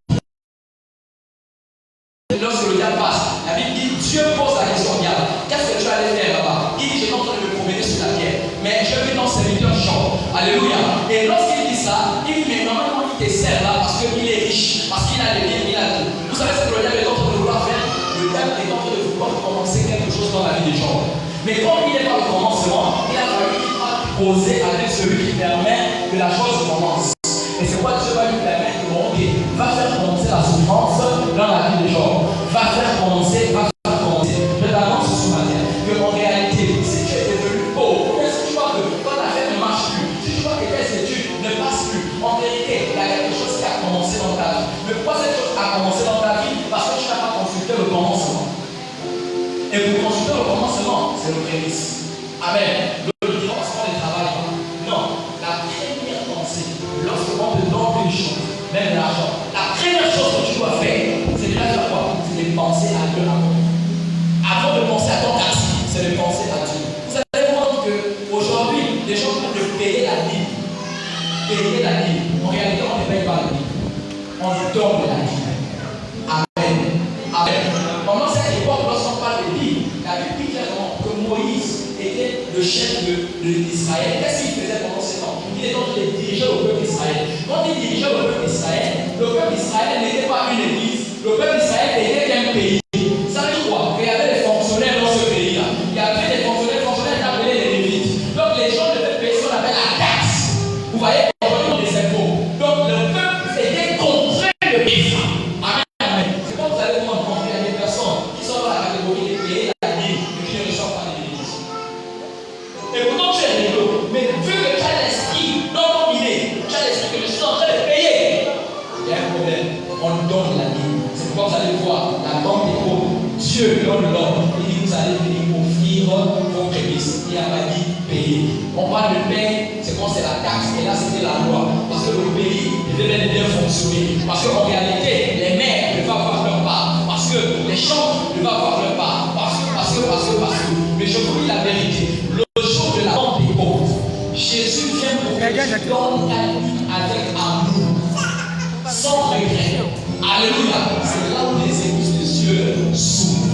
Lorsque le diable passe, la Bible dit, Dieu pose la question au diable. Qu'est-ce que tu allais faire là-bas? Il dit, je suis en train de me promener sur la terre. Mais je vis dans ses serviteur Jean. Alléluia. Et lorsqu'il dit ça, il dit, mais normalement il te sert là parce qu'il est riche, parce qu'il a les biens, il a tout. Vous savez ce que le diable est en train de vouloir faire? Le diable est en train de vouloir commencer quelque chose dans la vie des gens. Mais comme il est dans le commencement, il a fallu qu'il va poser avec celui qui permet que la chose commence. Et c'est quoi Dieu va lui permettre de monter? Va faire commencer la souffrance dans la vie des gens. Va faire commencer. Je t'annonce ce matin qu'en réalité, si tu es devenu pauvre, est-ce que tu vois que ton affaire ne marche plus? Amen. Le dimanche, on ne travaille pas. Non. La première pensée, lorsqu'on te donne une chose, même l'argent, la première chose que tu dois faire, c'est de faire quoi? C'est de penser à Dieu avant. Avant de penser à ton taxi, c'est de penser à Dieu. Vous allez voir qu'aujourd'hui, les gens peuvent payer la Bible. Payer la Bible. En réalité, on ne paye pas la Bible. On donne la Bible. Amen. Amen. Pendant cette époque, lorsqu'on parle de Bible, la Bible dit clairement que Moïse était le chef d'Israël. Qu'est-ce qu'il faisait pendant ce temps? Il était en train de diriger le peuple d'Israël. Quand il dirigeait le peuple d'Israël n'était pas une église. Le peuple d'Israël était un pays. Ça veut dire quoi? Il y avait des fonctionnaires dans ce pays-là. Il y avait des fonctionnaires appelés les Lévites. Donc les gens devaient payer ce qu'on appelle la taxe. Vous voyez, des impôts. Donc le peuple était contraint de payer ça. Amen. C'est comme vous allez vous rendre compte qu'il y a des personnes qui sont dans la catégorie de payer la Bible et qui ne reçoivent pas l'église. Et pourtant tu es rigoureux, mais vu que tu as l'esprit dans ton idée, tu as l'esprit que je suis en train de payer, il y a un problème. On donne la Bible. C'est pourquoi vous allez voir la banque des pauvres. Dieu donne l'ordre. Il dit vous allez venir offrir vos prémices. Il n'y a pas dit payer. On parle de paie, c'est quand c'est la taxe, et là c'était la loi. Parce que le pays devait bien fonctionner. Parce qu'en réalité, les maires devaient avoir leur part. Parce que les champs devaient avoir leur part. Parce que. Mais je vous dis la vérité. Le jour de la banque des pauvres, Jésus vient pour que tu donnes ta vie avec amour. Sans regret. Alléluia. C'est là où les églises de Dieu s'ouvrent.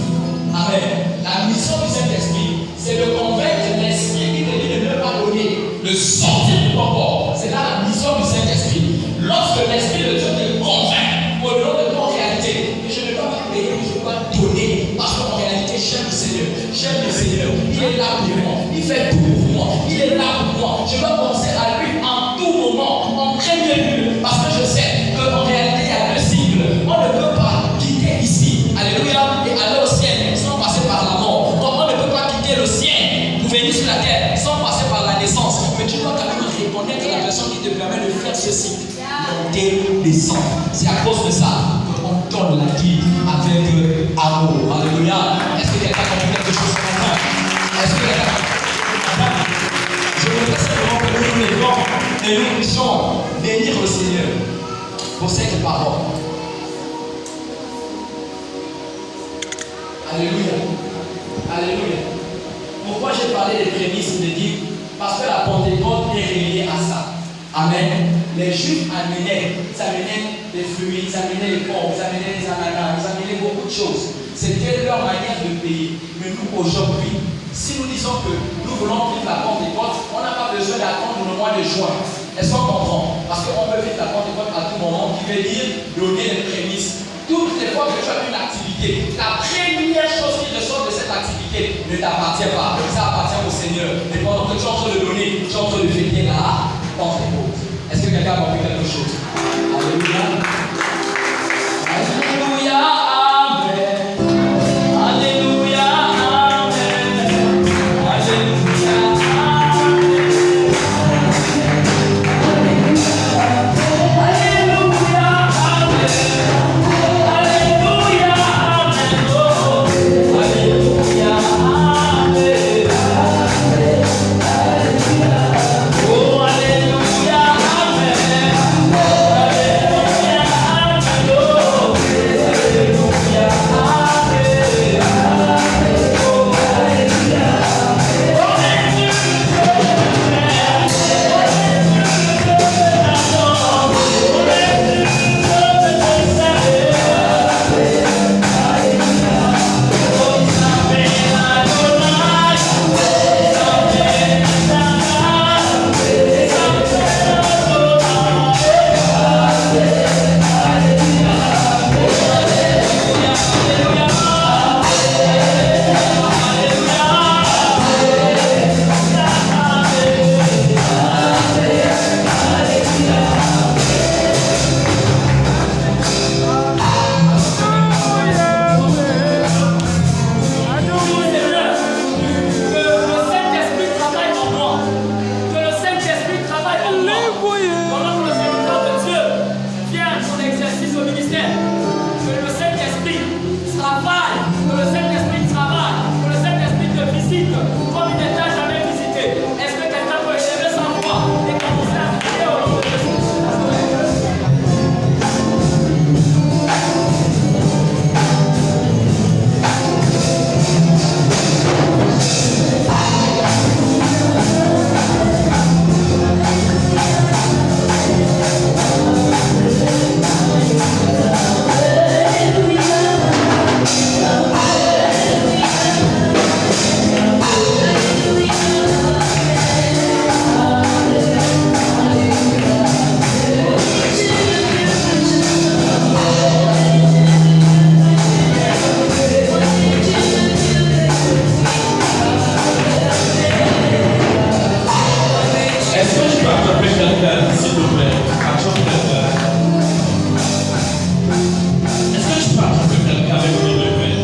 Amen. La mission du Saint-Esprit, c'est de convaincre l'esprit qui te dit de ne pas donner, de sortir du ton corps. C'est là la mission du Saint-Esprit. Lorsque l'esprit de Dieu te convainc au-delà de ton réalité, que je ne dois pas payer, je dois donner, parce qu'en réalité, j'aime le Seigneur. J'aime le Seigneur. Il est là pour moi. Il fait tout pour moi. Il est là pour moi. Je dois penser à lui en tout moment, en premier lieu, parce que je sais qu'en réalité, il y a deux cycles. On ne peut pas quitter ici, alléluia, et aller au ciel sans passer par la mort. Donc on ne peut pas quitter le ciel pour venir sur la terre sans passer par la naissance. Mais tu dois quand même reconnaître la personne qui te permet de faire ce cycle. Monter, descendre. C'est à cause de ça qu'on donne la vie avec amour. Alléluia. Est-ce que quelqu'un a compris quelque chose ce matin? Est-ce que quelqu'un a compris? Je voudrais simplement que nous nous levons et nous puissions bénir le Seigneur pour cette parole. Alléluia. Alléluia. Pourquoi j'ai parlé des prémices de dire? Parce que la Pentecôte est reliée à ça. Amen. Les Juifs amenaient des fruits, ils amenaient les pommes, ils amenaient les ananas, ils amenaient beaucoup de choses. C'était leur manière de payer. Mais nous, aujourd'hui, si nous disons que nous voulons vivre la Pentecôte, on n'a pas besoin d'attendre le mois de juin. Est-ce qu'on comprend? Parce qu'on peut vivre la Pentecôte à tout moment, qui veut dire donner les prémices. Toutes les fois que tu as une activité, la première chose qui ressort de cette activité ne t'appartient pas. Ça appartient au Seigneur. Et pendant que tu es en train de donner, tu es en train de fêter la Pentecôte. Est-ce que quelqu'un a compris quelque chose? Alléluia. Alléluia. Amen. Alléluia. Amen. Alléluia. Oh, alléluia, amen. Est-ce que je peux attraper quelqu'un, s'il vous plaît? Attrape quelqu'un. Est-ce que je peux attraper quelqu'un avec le lever?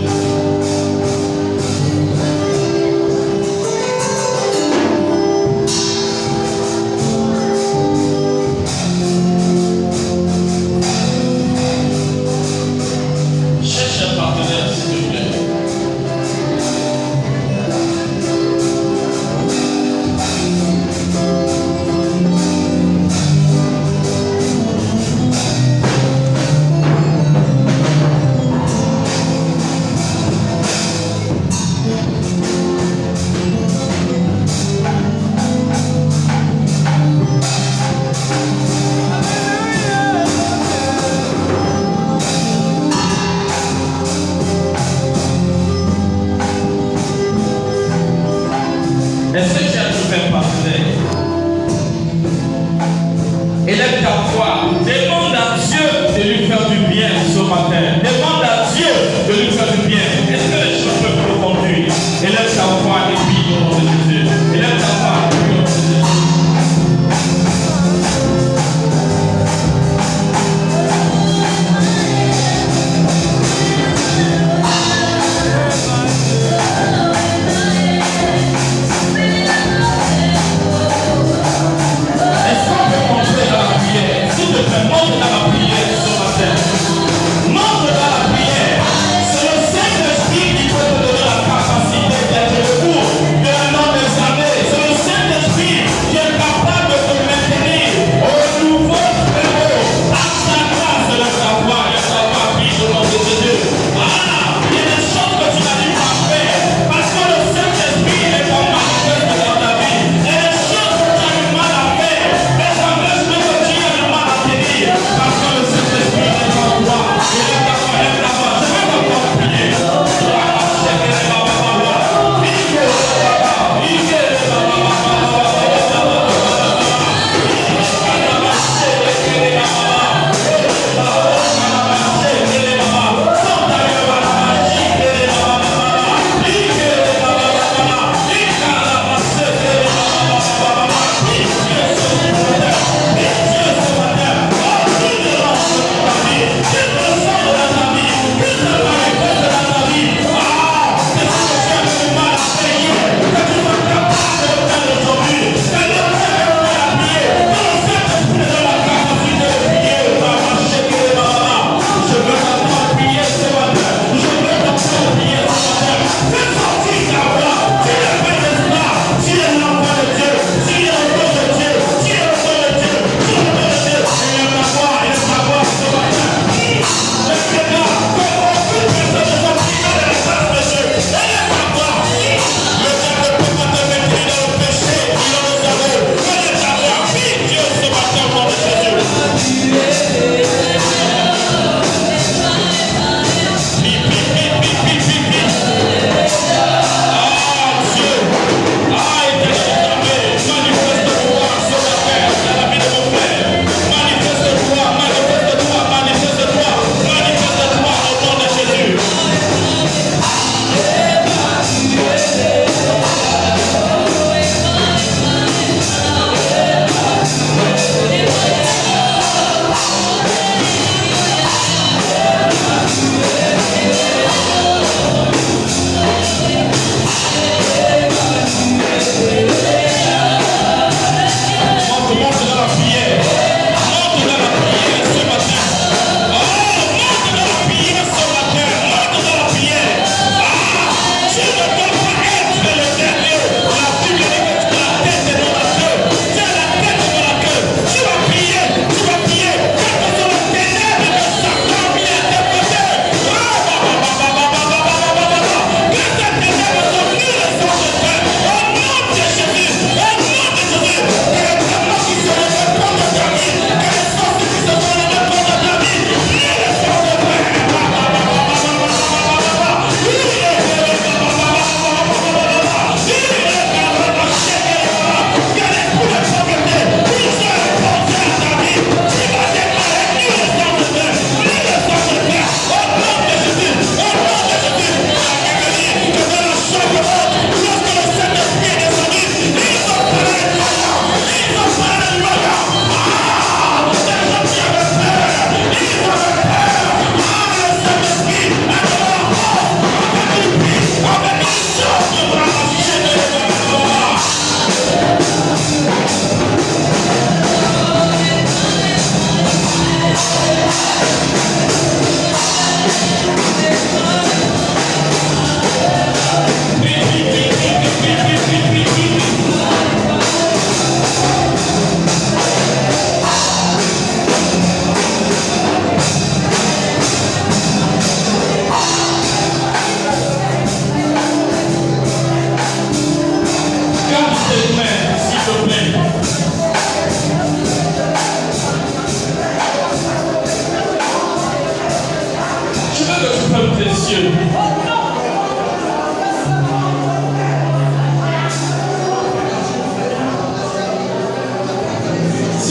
Cherche un partenaire, s'il te plaît.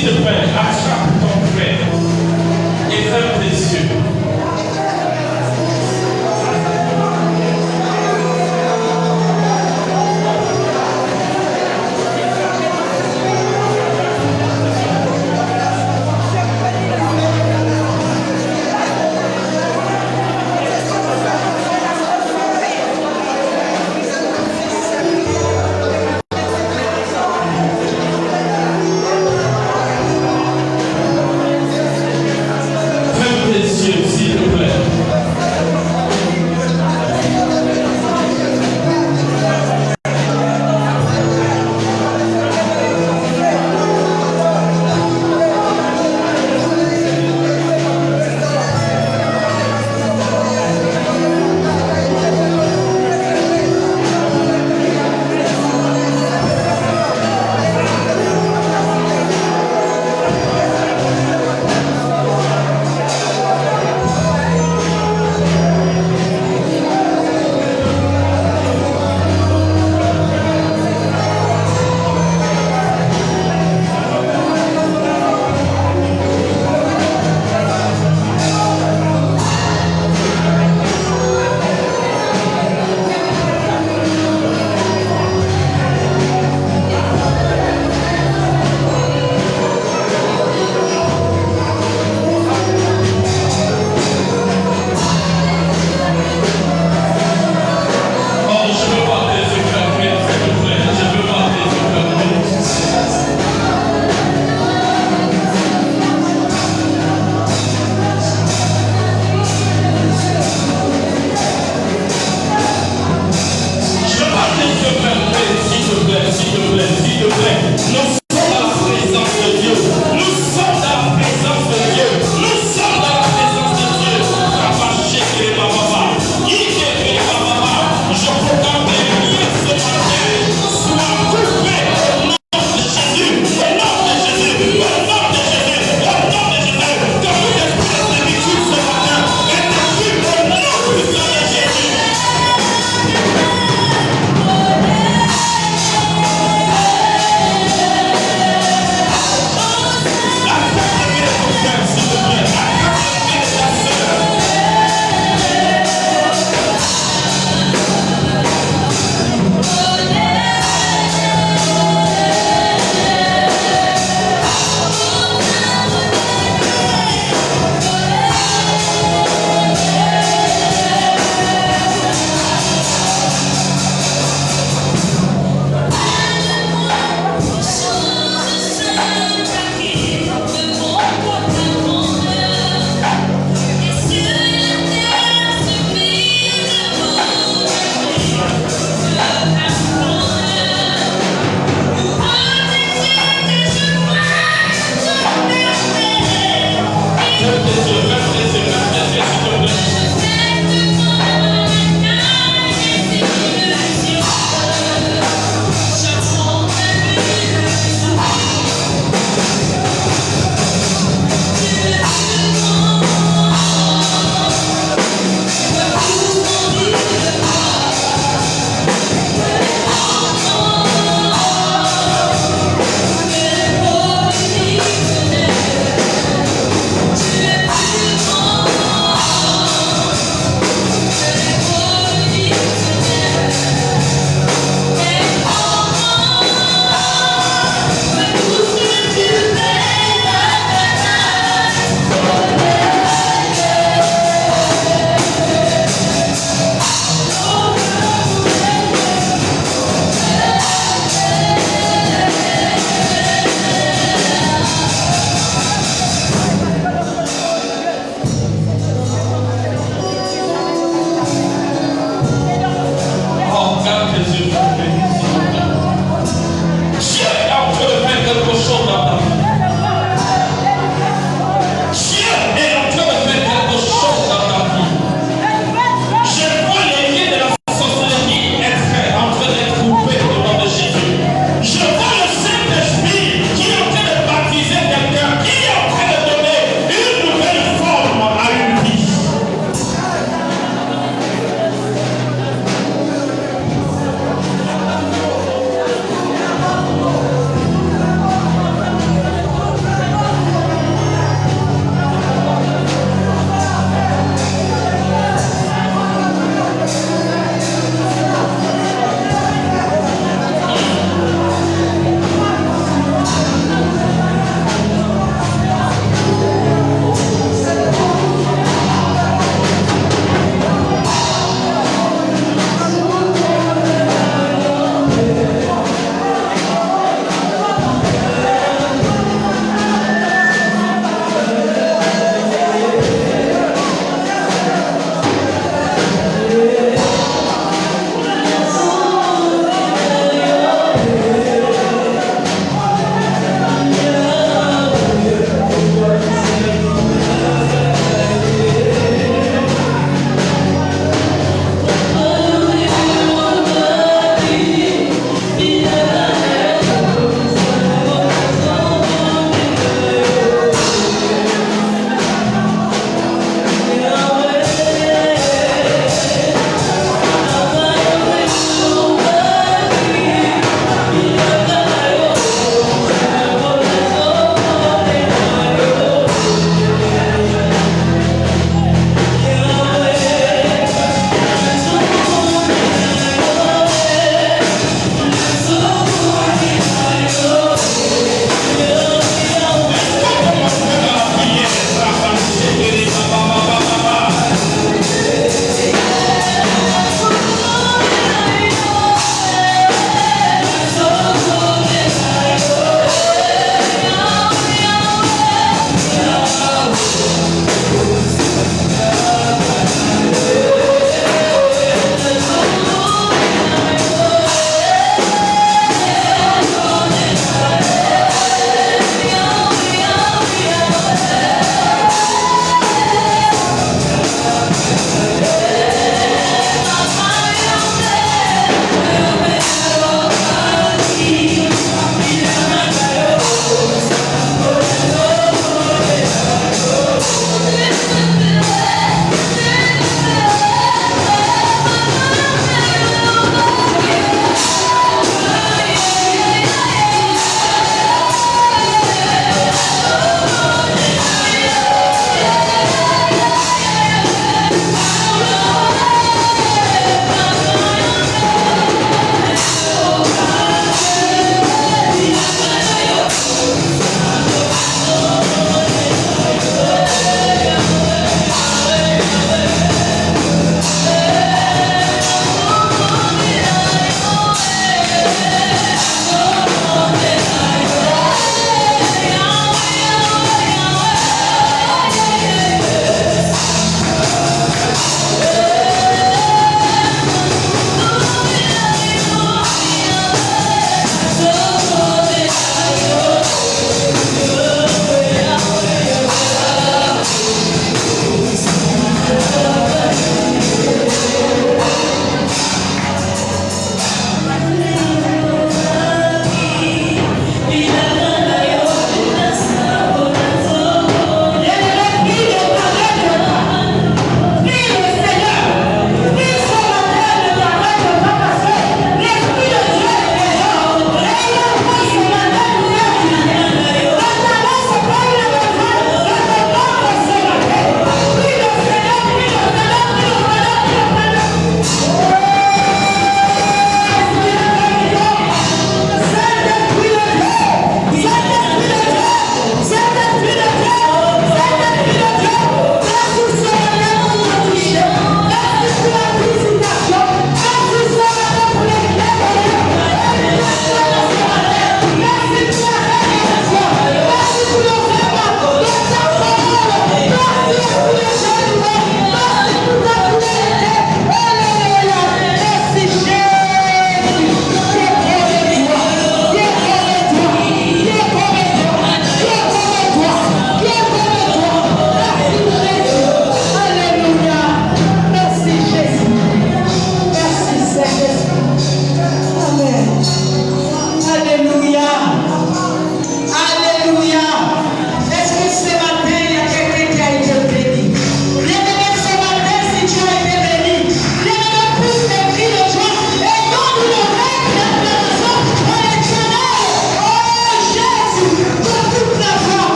S'il te plaît, attrape ton frère et ferme tes yeux.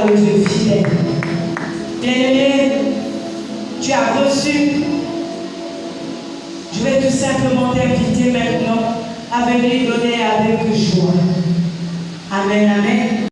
toi le Dieu fidèle. Bien-aimé, tu as reçu. Je vais tout simplement t'inviter maintenant à venir donner avec joie. Amen, amen.